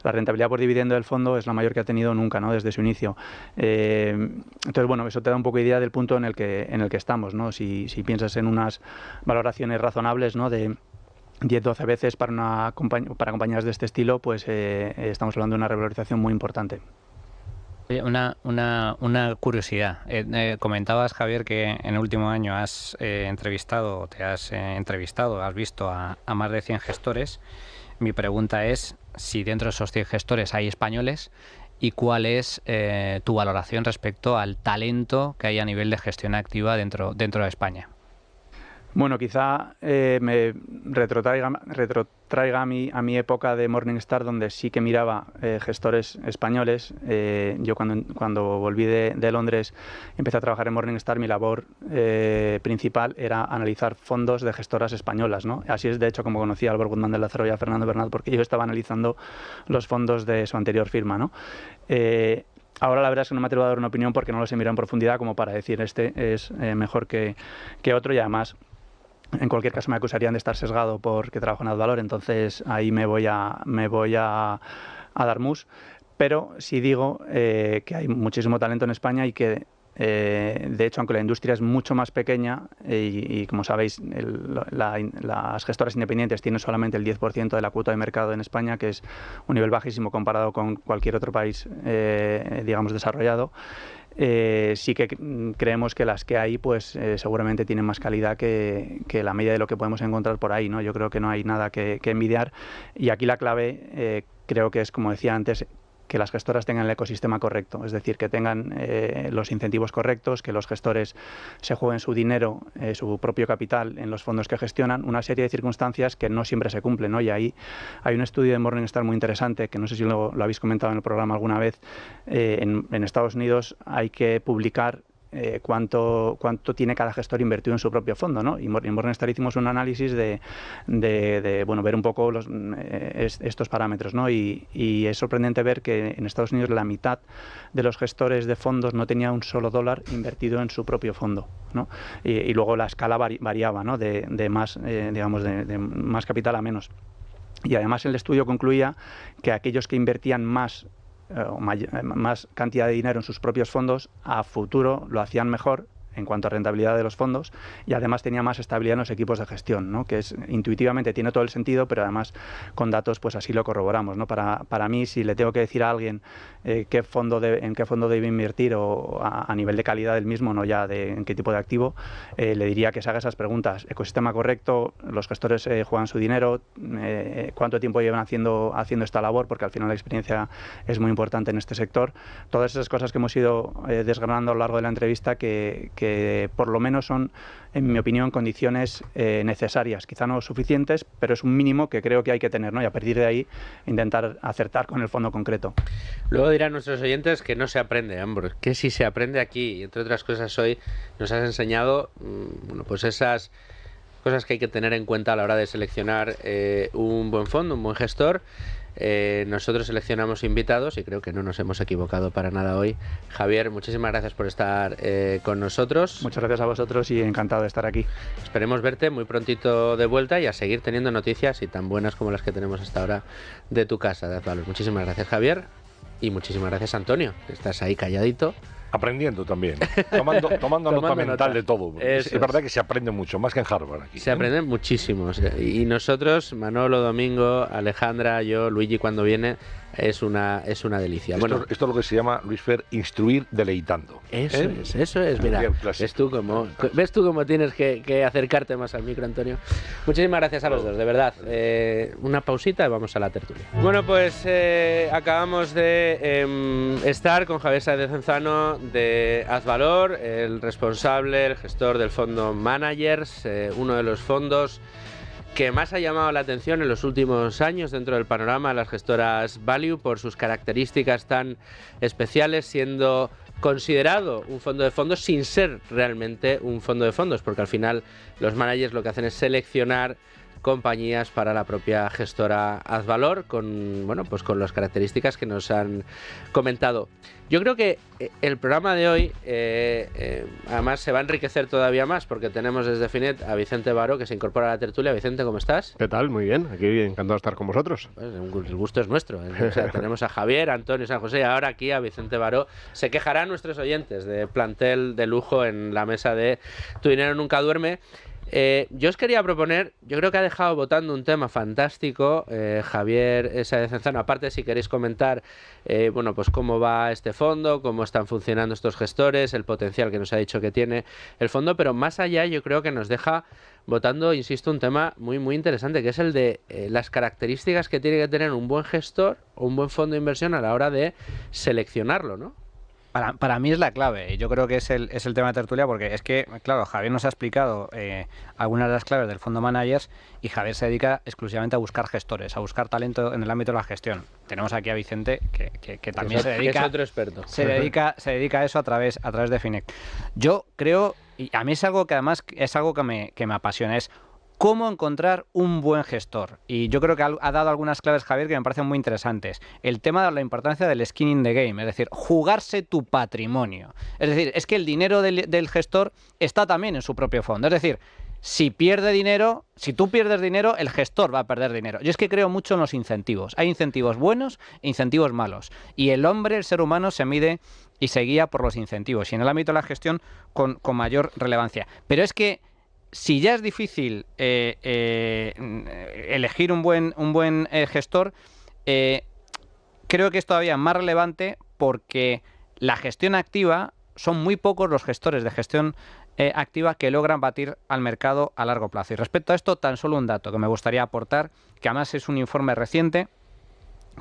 La rentabilidad por dividendo del fondo es la mayor que ha tenido nunca, ¿no? Desde su inicio. Entonces, bueno, eso te da un poco de idea del punto en el que estamos, ¿no? Si piensas en unas valoraciones razonables, ¿no? De 10-12 veces para compañías de este estilo, pues estamos hablando de una revalorización muy importante. Una curiosidad. Comentabas, Javier, que en el último año has visto a más de 100 gestores. Mi pregunta es si dentro de esos 100 gestores hay españoles y cuál es tu valoración respecto al talento que hay a nivel de gestión activa dentro de España. Bueno, quizá me retrotraiga a mi época de Morningstar, donde sí que miraba gestores españoles. Yo cuando volví de Londres, empecé a trabajar en Morningstar. Mi labor principal era analizar fondos de gestoras españolas, ¿no? Así es, de hecho, como conocí a Álvaro Guzmán de Lázaro y a Fernando Bernat, porque yo estaba analizando los fondos de su anterior firma, ¿no? Ahora la verdad es que no me atrevo a dar una opinión porque no los he mirado en profundidad como para decir este es mejor que otro, y además en cualquier caso me acusarían de estar sesgado porque trabajo en Advalor, entonces ahí me voy a dar mus. Pero sí digo que hay muchísimo talento en España y que de hecho, aunque la industria es mucho más pequeña y como sabéis, las gestoras independientes tienen solamente el 10% de la cuota de mercado en España, que es un nivel bajísimo comparado con cualquier otro país, digamos, desarrollado. Sí que creemos que las que hay pues seguramente tienen más calidad que la media de lo que podemos encontrar por ahí, ¿no? Yo creo que no hay nada que envidiar, y aquí la clave creo que es, como decía antes, que las gestoras tengan el ecosistema correcto, es decir, que tengan los incentivos correctos, que los gestores se jueguen su dinero, su propio capital en los fondos que gestionan, una serie de circunstancias que no siempre se cumplen, ¿no? Y ahí hay un estudio de Morningstar muy interesante, que no sé si lo habéis comentado en el programa alguna vez. En Estados Unidos hay que publicar cuánto tiene cada gestor invertido en su propio fondo, ¿no? Y en Morningstar hicimos un análisis de bueno, ver un poco estos parámetros, ¿no? Y es sorprendente ver que en Estados Unidos la mitad de los gestores de fondos no tenía un solo dólar invertido en su propio fondo, ¿no? Y luego la escala variaba, ¿no? De más, digamos, de más capital a menos. Y además el estudio concluía que aquellos que invertían más cantidad de dinero en sus propios fondos, a futuro lo hacían mejor en cuanto a rentabilidad de los fondos, y además tenía más estabilidad en los equipos de gestión, ¿no? Que intuitivamente tiene todo el sentido, pero además con datos pues así lo corroboramos, ¿no? Para mí, si le tengo que decir a alguien en qué fondo debe invertir o a nivel de calidad del mismo, no ya en qué tipo de activo, le diría que se haga esas preguntas: ecosistema correcto, los gestores juegan su dinero, cuánto tiempo llevan haciendo esta labor, porque al final la experiencia es muy importante en este sector. Todas esas cosas que hemos ido desgranando a lo largo de la entrevista que que por lo menos son, en mi opinión, condiciones necesarias, quizá no suficientes, pero es un mínimo que creo que hay que tener, ¿no? Y a partir de ahí intentar acertar con el fondo concreto. Luego dirán nuestros oyentes que no se aprende, Ambros, que si se aprende aquí, y entre otras cosas hoy nos has enseñado bueno, pues esas cosas que hay que tener en cuenta a la hora de seleccionar un buen fondo, un buen gestor. Nosotros seleccionamos invitados y creo que no nos hemos equivocado para nada hoy. Javier, muchísimas gracias por estar con nosotros. Muchas gracias a vosotros y encantado de estar aquí. Esperemos verte muy prontito de vuelta y a seguir teniendo noticias y tan buenas como las que tenemos hasta ahora de tu casa de Azvalor. Muchísimas gracias, Javier, y muchísimas gracias, Antonio, que estás ahí calladito. Aprendiendo también, tomando nota mental de todo. Es verdad que se aprende mucho, más que en Harvard aquí. Se aprende muchísimo. Y nosotros, Manolo, Domingo, Alejandra, yo, Luigi cuando viene, es una delicia. Esto es lo que se llama, Luis Fer, instruir deleitando. Eso es. Mira, ¿ves tú cómo tienes que acercarte más al micro, Antonio? Muchísimas gracias a los dos, de verdad. Una pausita y vamos a la tertulia. Bueno, pues acabamos de estar con Javier Sáez de Cenzano de Azvalor, el responsable, el gestor del fondo Managers, uno de los fondos que más ha llamado la atención en los últimos años dentro del panorama de las gestoras Value por sus características tan especiales, siendo considerado un fondo de fondos sin ser realmente un fondo de fondos, porque al final los managers lo que hacen es seleccionar compañías para la propia gestora Azvalor con las características que nos han comentado. Yo creo que el programa de hoy además se va a enriquecer todavía más porque tenemos desde Finet a Vicente Baró que se incorpora a la tertulia. Vicente, ¿cómo estás? ¿Qué tal? Muy bien, aquí encantado de estar con vosotros. Pues el gusto es nuestro. O sea, tenemos a Javier, Antonio, San José y ahora aquí a Vicente Baró. Se quejarán nuestros oyentes de plantel de lujo en la mesa de Tu Dinero Nunca Duerme. Yo os quería proponer, yo creo que ha dejado votando un tema fantástico Javier Sáez de Cenzano, aparte si queréis comentar pues cómo va este fondo, cómo están funcionando estos gestores, el potencial que nos ha dicho que tiene el fondo, pero más allá yo creo que nos deja votando, insisto, un tema muy muy interesante, que es el de las características que tiene que tener un buen gestor o un buen fondo de inversión a la hora de seleccionarlo, ¿no? Para mí es la clave, y yo creo que es el tema de tertulia, porque es que, claro, Javier nos ha explicado algunas de las claves del fondo managers y Javier se dedica exclusivamente a buscar gestores, a buscar talento en el ámbito de la gestión. Tenemos aquí a Vicente, que también se dedica, que es otro experto. Se dedica a eso a través de Finet. Yo creo, y a mí es algo que además es algo que me apasiona, es cómo encontrar un buen gestor. Y yo creo que ha dado algunas claves, Javier, que me parecen muy interesantes. El tema de la importancia del skin in the game, es decir, jugarse tu patrimonio. Es decir, es que el dinero del gestor está también en su propio fondo. Es decir, si tú pierdes dinero, el gestor va a perder dinero. Yo es que creo mucho en los incentivos. Hay incentivos buenos e incentivos malos. Y el ser humano, se mide y se guía por los incentivos. Y en el ámbito de la gestión, con mayor relevancia. Pero es que si ya es difícil elegir un buen gestor, creo que es todavía más relevante porque la gestión activa, son muy pocos los gestores de gestión activa que logran batir al mercado a largo plazo. Y respecto a esto, tan solo un dato que me gustaría aportar, que además es un informe reciente,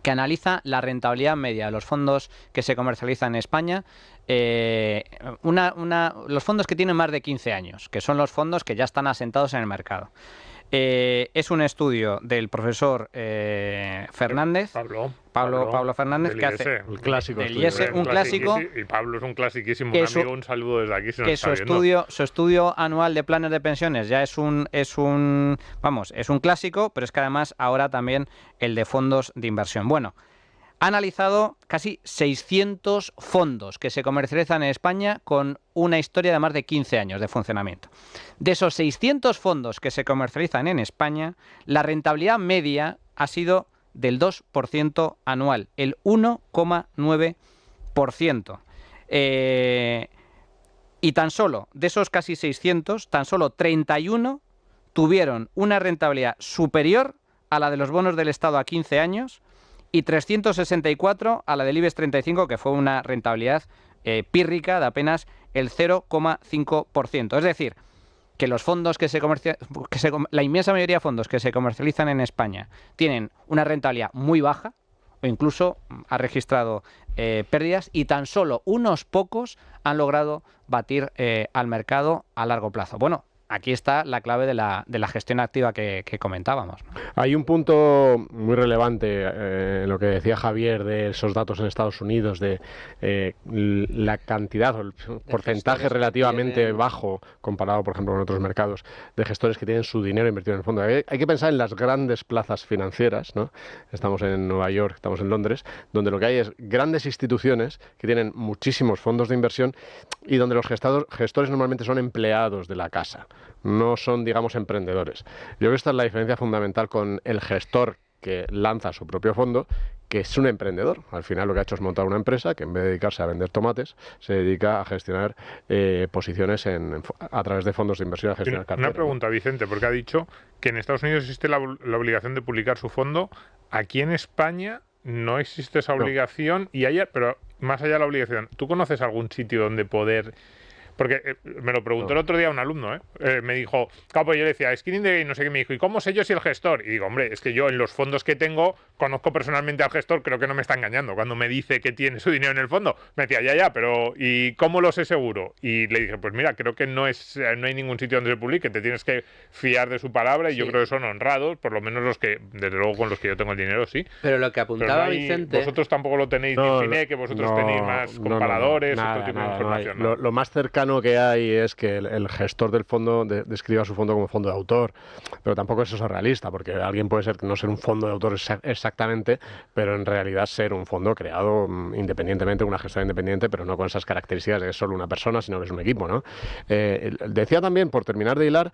que analiza la rentabilidad media de los fondos que se comercializan en España, los fondos que tienen más de 15 años, que son los fondos que ya están asentados en el mercado. Es un estudio del profesor Fernández, Pablo Fernández, que hace el clásico del IES, un clásico, y Pablo es un clasiquísimo amigo, un saludo desde aquí. Que su estudio anual de planes de pensiones ya es un clásico, pero es que además ahora también el de fondos de inversión. Bueno, ha analizado casi 600 fondos que se comercializan en España con una historia de más de 15 años de funcionamiento. De esos 600 fondos que se comercializan en España, la rentabilidad media ha sido del 2% anual, el 1,9%. Y tan solo, de esos casi 600, tan solo 31 tuvieron una rentabilidad superior a la de los bonos del Estado a 15 años, y 364 a la del IBEX 35, que fue una rentabilidad pírrica de apenas el 0,5%. Es decir, que los fondos la inmensa mayoría de fondos que se comercializan en España tienen una rentabilidad muy baja o incluso ha registrado pérdidas, y tan solo unos pocos han logrado batir al mercado a largo plazo. Bueno, aquí está la clave de la gestión activa que comentábamos. Hay un punto muy relevante en lo que decía Javier de esos datos en Estados Unidos, de la cantidad o el porcentaje relativamente bajo comparado, por ejemplo, con otros mercados, de gestores que tienen su dinero invertido en el fondo. Hay que pensar en las grandes plazas financieras, ¿no? Estamos en Nueva York, estamos en Londres, donde lo que hay es grandes instituciones que tienen muchísimos fondos de inversión y donde los gestores normalmente son empleados de la casa. No son, digamos, emprendedores. Yo creo que esta es la diferencia fundamental con el gestor que lanza su propio fondo, que es un emprendedor. Al final lo que ha hecho es montar una empresa que en vez de dedicarse a vender tomates, se dedica a gestionar posiciones a través de fondos de inversión, a gestionar carteras. Una pregunta, Vicente, porque ha dicho que en Estados Unidos existe la obligación de publicar su fondo. Aquí en España no existe esa obligación, pero más allá de la obligación, ¿tú conoces algún sitio donde poder...? Porque me lo preguntó el otro día un alumno, me dijo, claro, pues yo le decía, skinning the game, no sé qué, me dijo, ¿y cómo sé yo si el gestor? Y digo, hombre, es que yo en los fondos que tengo, conozco personalmente al gestor, creo que no me está engañando. Cuando me dice que tiene su dinero en el fondo, me decía, ya, pero ¿y cómo lo sé seguro? Y le dije, pues mira, creo que no hay ningún sitio donde se publique, te tienes que fiar de su palabra, y yo creo que son honrados, por lo menos los que, desde luego con los que yo tengo el dinero, sí. Pero lo que apuntaba Vicente... Vosotros tampoco lo tenéis, que vosotros tenéis más comparadores, otro tipo de información. Lo más cercano que hay es que el gestor del fondo describa su fondo como fondo de autor, pero tampoco es eso realista, porque alguien puede no ser un fondo de autor exactamente, pero en realidad ser un fondo creado independientemente, una gestora independiente, pero no con esas características de que es solo una persona, sino que es un equipo, ¿no? Decía también, por terminar de hilar,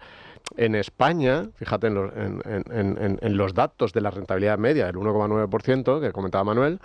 en España, fíjate en los datos de la rentabilidad media del 1,9% que comentaba Manuel,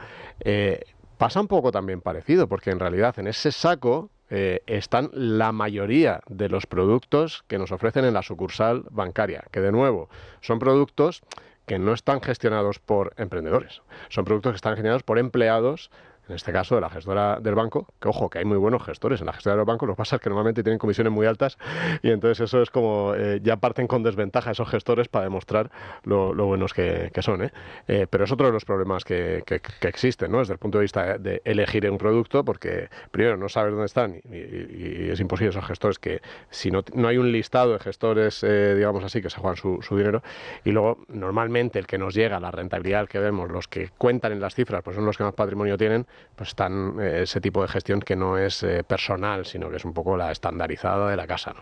pasa un poco también parecido, porque en realidad en ese saco están la mayoría de los productos que nos ofrecen en la sucursal bancaria, que de nuevo son productos que no están gestionados por emprendedores, son productos que están gestionados por empleados, en este caso de la gestora del banco, que ojo, que hay muy buenos gestores en la gestora del banco, lo que pasa es que normalmente tienen comisiones muy altas y entonces eso es como, ya parten con desventaja esos gestores para demostrar lo buenos que son, pero es otro de los problemas que existen, ¿no? Desde el punto de vista de elegir un producto, porque primero no sabes dónde están y es imposible esos gestores que, si no hay un listado de gestores, digamos así, que se juegan su dinero, y luego normalmente el que nos llega, la rentabilidad que vemos, los que cuentan en las cifras, pues son los que más patrimonio tienen, pues están ese tipo de gestión que no es personal, sino que es un poco la estandarizada de la casa, ¿no?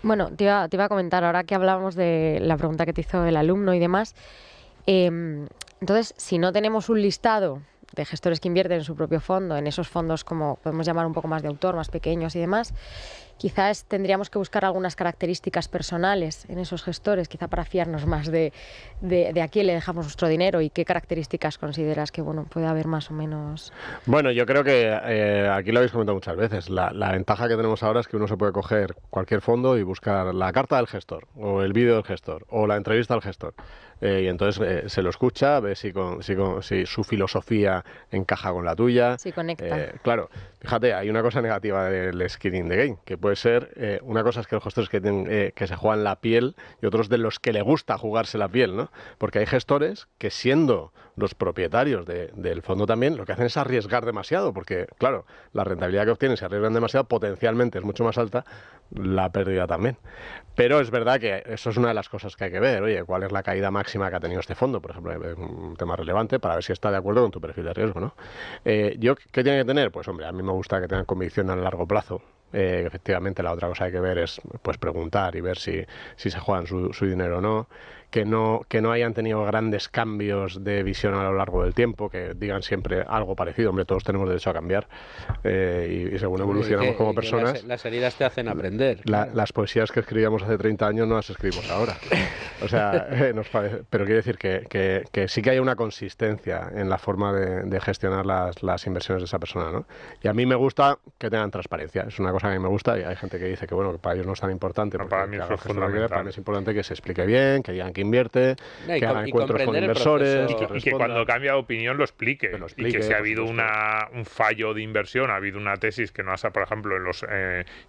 Bueno, te iba a comentar, ahora que hablábamos de la pregunta que te hizo el alumno y demás, entonces, si no tenemos un listado de gestores que invierten en su propio fondo, en esos fondos como podemos llamar un poco más de autor, más pequeños y demás, quizás tendríamos que buscar algunas características personales en esos gestores, quizá para fiarnos más de a quién le dejamos nuestro dinero y qué características consideras que puede haber más o menos. Bueno, yo creo que aquí lo habéis comentado muchas veces. La ventaja que tenemos ahora es que uno se puede coger cualquier fondo y buscar la carta del gestor, o el vídeo del gestor, o la entrevista al gestor. Y entonces se lo escucha, ve si su filosofía encaja con la tuya. Si conecta. Claro, fíjate, hay una cosa negativa del skin in the game, que puede ser, una cosa es que los gestores que se juegan la piel y otros de los que le gusta jugarse la piel, ¿no? Porque hay gestores que, siendo los propietarios del fondo también, lo que hacen es arriesgar demasiado, porque claro, la rentabilidad que obtienen, si arriesgan demasiado, potencialmente es mucho más alta, la pérdida también. Pero es verdad que eso es una de las cosas que hay que ver. Oye, ¿cuál es la caída máxima que ha tenido este fondo? Por ejemplo, un tema relevante para ver si está de acuerdo con tu perfil de riesgo, ¿no? ¿Qué tiene que tener? Pues hombre, a mí me gusta que tengan convicción a largo plazo. Efectivamente, la otra cosa que hay que ver es pues preguntar y ver si se juegan su dinero o no. Que no hayan tenido grandes cambios de visión a lo largo del tiempo, que digan siempre algo parecido. Hombre, todos tenemos derecho a cambiar y según evolucionamos como personas... Las heridas te hacen aprender. Las poesías que escribíamos hace 30 años no las escribimos ahora. O sea, pero quiere decir que sí que hay una consistencia en la forma de gestionar las inversiones de esa persona, ¿no? Y a mí me gusta que tengan transparencia. Es una cosa que a mí me gusta y hay gente que dice que para ellos no es tan importante. No, para mí eso es fundamental. Para mí es importante que se explique bien, que digan que invierte, que haga encuentros con inversores. Y que cuando cambia de opinión lo explique. Y que si ha habido un fallo de inversión, ha habido una tesis que no ha, por ejemplo, en los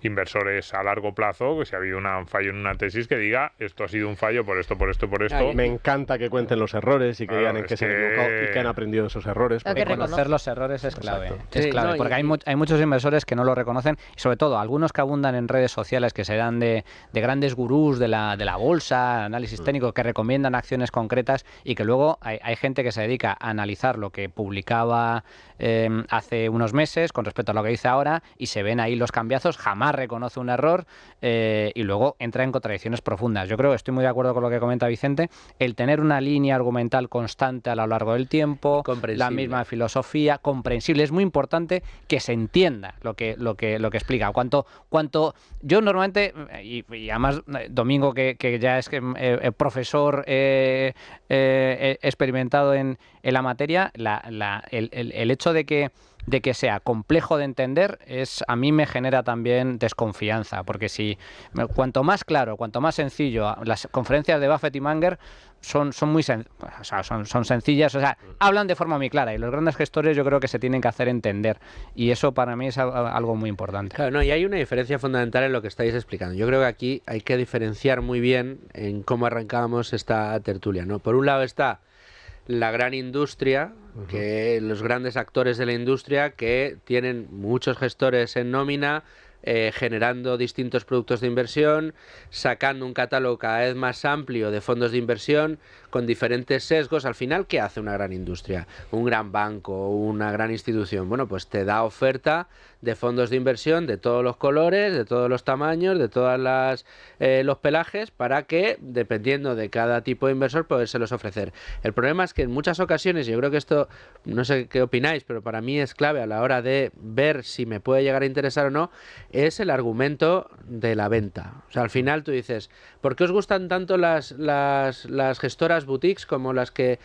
inversores a largo plazo, que si ha habido un fallo en una tesis, que diga, esto ha sido un fallo por esto, por esto, por esto. Me encanta que cuenten los errores y que digan en qué se han equivocado y que han aprendido de esos errores. Reconocer los errores es clave. Es clave, porque hay muchos inversores que no lo reconocen, y sobre todo algunos que abundan en redes sociales, que se dan de grandes gurús de la bolsa, análisis técnico, que recomiendan acciones concretas, y que luego hay gente que se dedica a analizar lo que publicaba hace unos meses con respecto a lo que dice ahora, y se ven ahí los cambiazos, jamás reconoce un error, y luego entra en contradicciones profundas. Yo creo que estoy muy de acuerdo con lo que comenta Vicente, el tener una línea argumental constante a lo largo del tiempo, la misma filosofía, comprensible. Es muy importante que se entienda lo que explica. Cuanto yo normalmente, y además Domingo, que ya es profesor experimentado en la materia, el hecho de que sea complejo de entender a mí me genera también desconfianza, porque cuanto más claro, cuanto más sencillo, las conferencias de Buffett y Munger son muy son sencillas, hablan de forma muy clara, y los grandes gestores yo creo que se tienen que hacer entender, y eso para mí es algo muy importante. Claro, y hay una diferencia fundamental en lo que estáis explicando. Yo creo que aquí hay que diferenciar muy bien en cómo arrancábamos esta tertulia, ¿no? Por un lado está la gran industria, que los grandes actores de la industria, que tienen muchos gestores en nómina, generando distintos productos de inversión, sacando un catálogo cada vez más amplio de fondos de inversión con diferentes sesgos. Al final, ¿qué hace una gran industria? Un gran banco, una gran institución. Bueno, pues te da oferta de fondos de inversión de todos los colores, de todos los tamaños, de todas los pelajes, para que, dependiendo de cada tipo de inversor, podérselos ofrecer. El problema es que en muchas ocasiones, y yo creo que esto, no sé qué opináis, pero para mí es clave a la hora de ver si me puede llegar a interesar o no, es el argumento de la venta. O sea, al final tú dices, ¿por qué os gustan tanto las gestoras boutiques como las que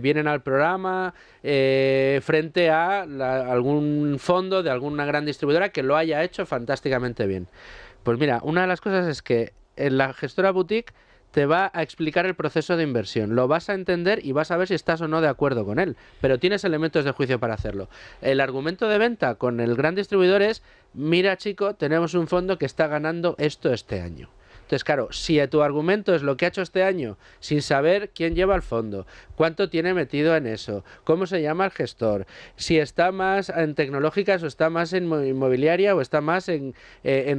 vienen al programa frente a algún fondo de alguna gran distribuidora que lo haya hecho fantásticamente bien? Pues mira, una de las cosas es que en la gestora boutique te va a explicar el proceso de inversión, lo vas a entender y vas a ver si estás o no de acuerdo con él, pero tienes elementos de juicio para hacerlo. El argumento de venta con el gran distribuidor es, mira chico, tenemos un fondo que está ganando esto este año. Entonces, claro, si tu argumento es lo que ha hecho este año, sin saber quién lleva el fondo, cuánto tiene metido en eso, cómo se llama el gestor, si está más en tecnológicas o está más en inmobiliaria o está más en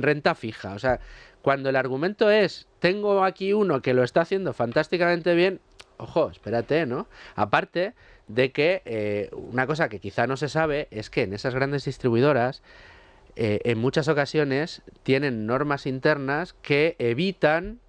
renta fija. O sea, cuando el argumento es, tengo aquí uno que lo está haciendo fantásticamente bien, ojo, espérate, ¿no? Aparte de que una cosa que quizá no se sabe es que en esas grandes distribuidoras en muchas ocasiones tienen normas internas que evitan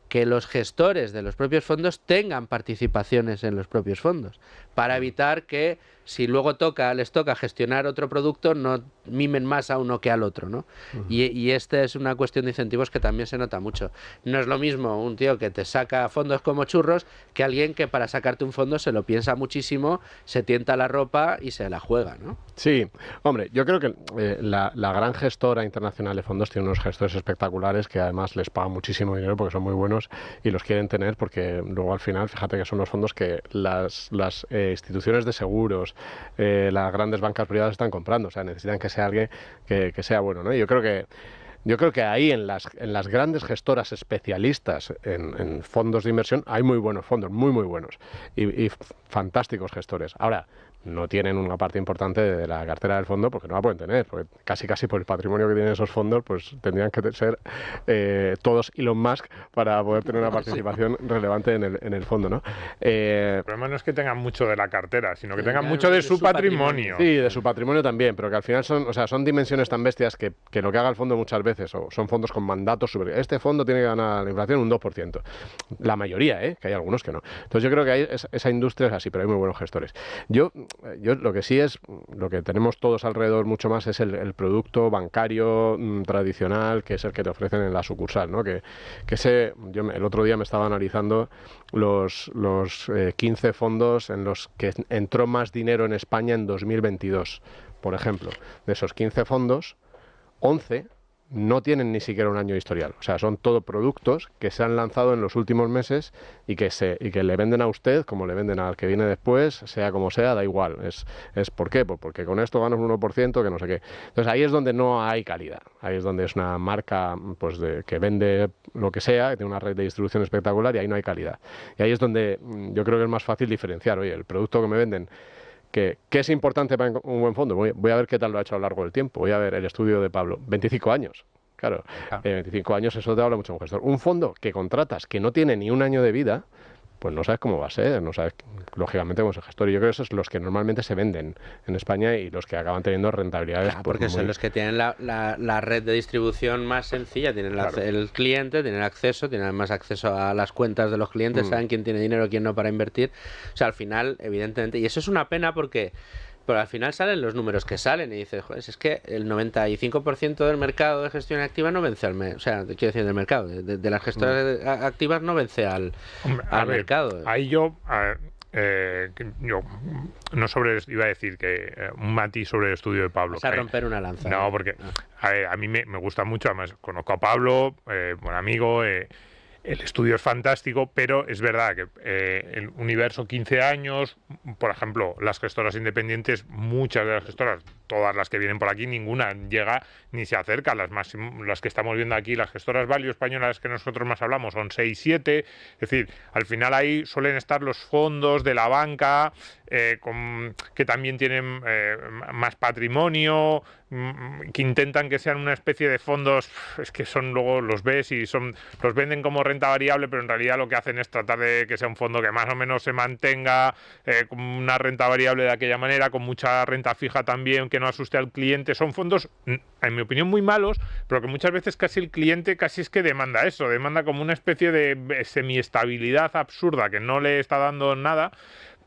que los gestores de los propios fondos tengan participaciones en los propios fondos, para evitar que si luego les toca gestionar otro producto, no mimen más a uno que al otro, ¿no? Y esta es una cuestión de incentivos que también se nota mucho. No es lo mismo un tío que te saca fondos como churros que alguien que para sacarte un fondo se lo piensa muchísimo, se tienta la ropa y se la juega, ¿no? Sí, hombre, yo creo que la gran gestora internacional de fondos tiene unos gestores espectaculares que además les pagan muchísimo dinero porque son muy buenos y los quieren tener porque luego al final, fíjate que son los fondos que las instituciones de seguros, las grandes bancas privadas están comprando, o sea, necesitan que sea alguien que sea bueno, ¿no? Y yo creo que ahí en las grandes gestoras especialistas en fondos de inversión hay muy buenos fondos, muy buenos y fantásticos gestores. Ahora, no tienen una parte importante de la cartera del fondo porque no la pueden tener, porque casi por el patrimonio que tienen esos fondos, pues tendrían que ser todos Elon Musk para poder tener una participación relevante en el fondo, ¿no? El problema no es que tengan mucho de la cartera, sino que tengan mucho de su patrimonio. Sí, de su patrimonio también, pero que al final son dimensiones tan bestias que lo que haga el fondo muchas veces, o son fondos con mandatos sobre este fondo tiene que ganar la inflación un 2%. La mayoría, que hay algunos que no. Entonces yo creo que esa industria es así, pero hay muy buenos gestores. Yo lo que sí es, lo que tenemos todos alrededor mucho más es el producto bancario tradicional, que es el que te ofrecen en la sucursal, ¿no? Yo el otro día me estaba analizando los 15 fondos en los que entró más dinero en España en 2022, por ejemplo. De esos 15 fondos, 11 no tienen ni siquiera un año de historial. O sea, son todo productos que se han lanzado en los últimos meses y que le venden a usted como le venden al que viene después, sea como sea, da igual. ¿Por qué? Pues porque con esto ganas un 1%, que no sé qué. Entonces ahí es donde no hay calidad. Ahí es donde es una marca pues que vende lo que sea, que tiene una red de distribución espectacular y ahí no hay calidad. Y ahí es donde yo creo que es más fácil diferenciar. Oye, el producto que me venden, ¿qué es importante para un buen fondo? Voy a ver qué tal lo ha hecho a lo largo del tiempo. Voy a ver el estudio de Pablo. 25 años. Claro, 25 años, eso te habla mucho de un gestor. Un fondo que contratas que no tiene ni un año de vida, pues no sabes cómo va a ser, no sabes, lógicamente, cómo es el gestor. Y yo creo que esos son los que normalmente se venden en España y los que acaban teniendo rentabilidades. Porque son los que tienen la red de distribución más sencilla, tienen el cliente, tienen acceso, tienen más acceso a las cuentas de los clientes, saben quién tiene dinero, quién no para invertir. O sea, al final, evidentemente, y eso es una pena porque... Pero al final salen los números que salen y dices, joder, es que el 95% del mercado de gestión activa no vence o sea, quiero decir, del mercado, de las gestoras activas no vence al mercado. Ahí yo no iba a decir que un matiz sobre el estudio de Pablo. Vas a romper una lanza. No, porque a mí me gusta mucho, además conozco a Pablo, buen amigo, el estudio es fantástico, pero es verdad que el universo 15 años, por ejemplo, las gestoras independientes, muchas de las gestoras, todas las que vienen por aquí, ninguna llega ni se acerca. Las que estamos viendo aquí, las gestoras value españolas que nosotros más hablamos, son 6, 7. Es decir, al final ahí suelen estar los fondos de la banca, que también tienen más patrimonio, que intentan que sean una especie de fondos, es que son, luego los ves y los venden como renta variable, pero en realidad lo que hacen es tratar de que sea un fondo que más o menos se mantenga con una renta variable de aquella manera, con mucha renta fija también, que no asuste al cliente. Son fondos, en mi opinión, muy malos, pero que muchas veces casi el cliente casi es que demanda eso, demanda como una especie de semiestabilidad absurda que no le está dando nada,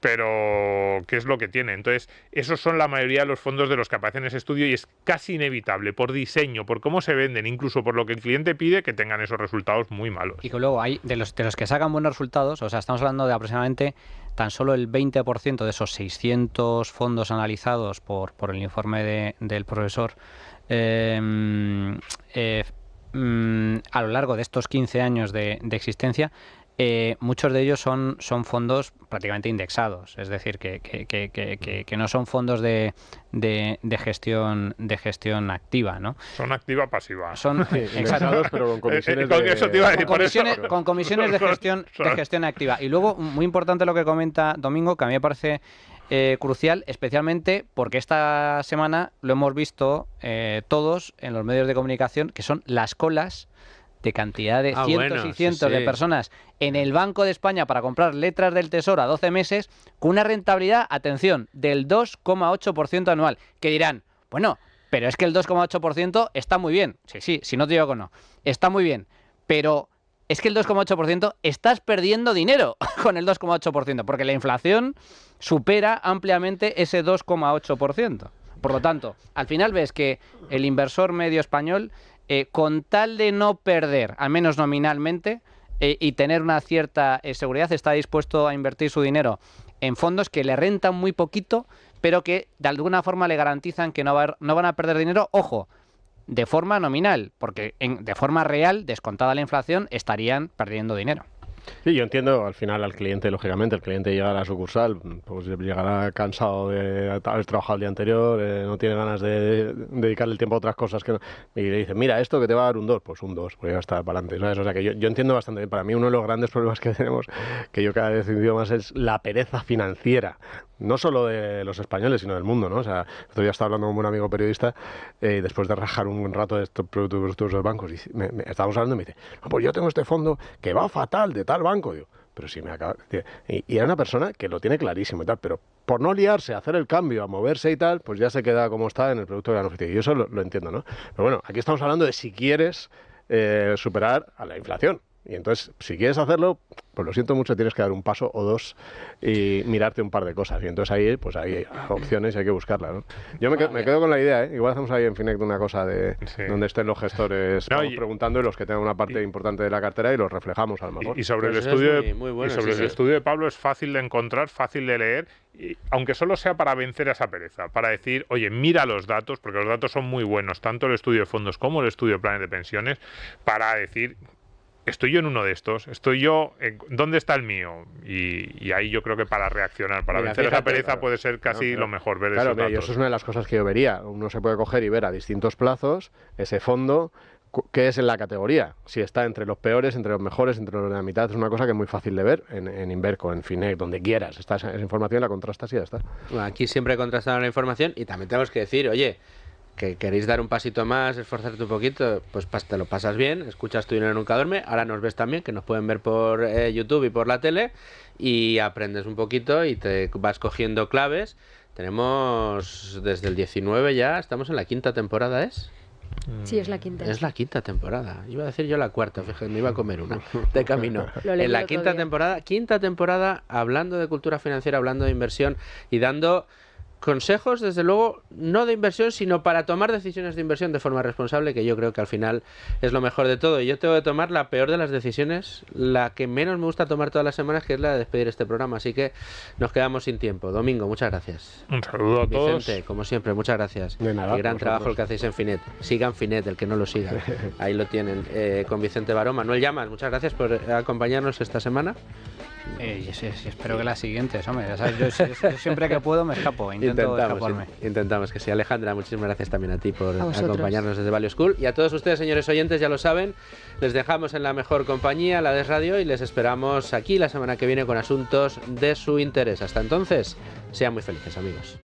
pero ¿qué es lo que tiene? Entonces, esos son la mayoría de los fondos de los que aparecen en ese estudio y es casi inevitable, por diseño, por cómo se venden, incluso por lo que el cliente pide, que tengan esos resultados muy malos. Y que luego hay de los que sacan buenos resultados, o sea, estamos hablando de aproximadamente tan solo el 20% de esos 600 fondos analizados por el informe del profesor a lo largo de estos 15 años de existencia. Muchos de ellos son fondos prácticamente indexados, es decir, que no son fondos de gestión activa, ¿no? Son activa pasiva. Son indexados, pero con comisiones con comisiones de gestión activa. Y luego, muy importante lo que comenta Domingo, que a mí me parece crucial, especialmente porque esta semana lo hemos visto todos en los medios de comunicación, que son las colas de cantidad de cientos y cientos de personas en el Banco de España para comprar letras del Tesoro a 12 meses con una rentabilidad, atención, del 2,8% anual. Que dirán, bueno, pero es que el 2,8% está muy bien. Sí, si no te digo que no. Está muy bien, pero es que el 2,8% estás perdiendo dinero con el 2,8%, porque la inflación supera ampliamente ese 2,8%. Por lo tanto, al final ves que el inversor medio español, con tal de no perder, al menos nominalmente, y tener una cierta seguridad, está dispuesto a invertir su dinero en fondos que le rentan muy poquito, pero que de alguna forma le garantizan que no van a perder dinero, ojo, de forma nominal, porque de forma real, descontada la inflación, estarían perdiendo dinero. Sí, yo entiendo al final al cliente, lógicamente, el cliente llega a la sucursal, pues llegará cansado de haber trabajado el día anterior, no tiene ganas de dedicarle el tiempo a otras cosas y le dicen, mira, esto que te va a dar un 2, pues un 2, pues ya está para adelante, ¿sabes? O sea que yo entiendo bastante bien. Para mí uno de los grandes problemas que tenemos, que yo cada vez he sentido más, es la pereza financiera, no solo de los españoles, sino del mundo, ¿no? O sea, otro día estaba hablando con un amigo periodista, después de rajar un buen rato de estos productos de los bancos, y estábamos hablando y me dice, no, pues yo tengo este fondo que va fatal de tal banco, digo, pero si me acaba... Y era una persona que lo tiene clarísimo y tal, pero por no liarse, a hacer el cambio, a moverse y tal, pues ya se queda como está en el producto que le han ofrecido. Y yo eso lo entiendo, ¿no? Pero bueno, aquí estamos hablando de si quieres superar a la inflación. Y entonces, si quieres hacerlo, pues lo siento mucho, tienes que dar un paso o dos y mirarte un par de cosas. Y entonces ahí, pues hay opciones y hay que buscarlas, ¿no? Yo me quedo con la idea, ¿eh? Igual hacemos ahí en Finect una cosa de donde estén los gestores preguntando y los que tengan una parte importante de la cartera y los reflejamos a lo mejor. Y sobre Pues el estudio de Pablo es fácil de encontrar, fácil de leer, y aunque solo sea para vencer a esa pereza, para decir, oye, mira los datos, porque los datos son muy buenos, tanto el estudio de fondos como el estudio de planes de pensiones, para decir, estoy yo en uno de estos, ¿dónde está el mío? Y ahí yo creo que para reaccionar, para vencer esa pereza puede ser casi lo mejor ver esos datos. Eso es una de las cosas que yo vería. Uno se puede coger y ver a distintos plazos ese fondo, qué es en la categoría, si está entre los peores, entre los mejores, entre los de la mitad. Es una cosa que es muy fácil de ver en Inverco, en Finect, donde quieras. Está esa información, la contrastas y ya está. Bueno, aquí siempre contrastamos la información y también tenemos que decir, oye, que queréis dar un pasito más, esforzarte un poquito, pues te lo pasas bien, escuchas Tu Dinero Nunca Duerme, ahora nos ves también, que nos pueden ver por YouTube y por la tele, y aprendes un poquito y te vas cogiendo claves. Tenemos desde el 19 ya, estamos en la 5ª temporada, ¿es? Sí, es la 5ª. Es la 5ª temporada. Iba a decir yo la 4ª, fíjate, me iba a comer una de camino. En la 5ª temporada, hablando de cultura financiera, hablando de inversión y dando consejos, desde luego, no de inversión, sino para tomar decisiones de inversión de forma responsable, que yo creo que al final es lo mejor de todo. Y yo tengo que tomar la peor de las decisiones, la que menos me gusta tomar todas las semanas, que es la de despedir este programa. Así que nos quedamos sin tiempo. Domingo, muchas gracias. Un saludo a todos. Vicente, como siempre, muchas gracias. De nada, y gran trabajo el que hacéis en Finet. Sigan Finet, el que no lo siga. Ahí lo tienen. Con Vicente Baró. Manuel Llamas, muchas gracias por acompañarnos esta semana. Sí, espero que las siguientes, hombre. Ya sabes, yo siempre que puedo me escapo, intento escaparme. Intentamos que sí. Alejandra, muchísimas gracias también a ti por acompañarnos desde Value School. Y a todos ustedes, señores oyentes, ya lo saben, les dejamos en la mejor compañía, la de Radio, y les esperamos aquí la semana que viene con asuntos de su interés. Hasta entonces, sean muy felices, amigos.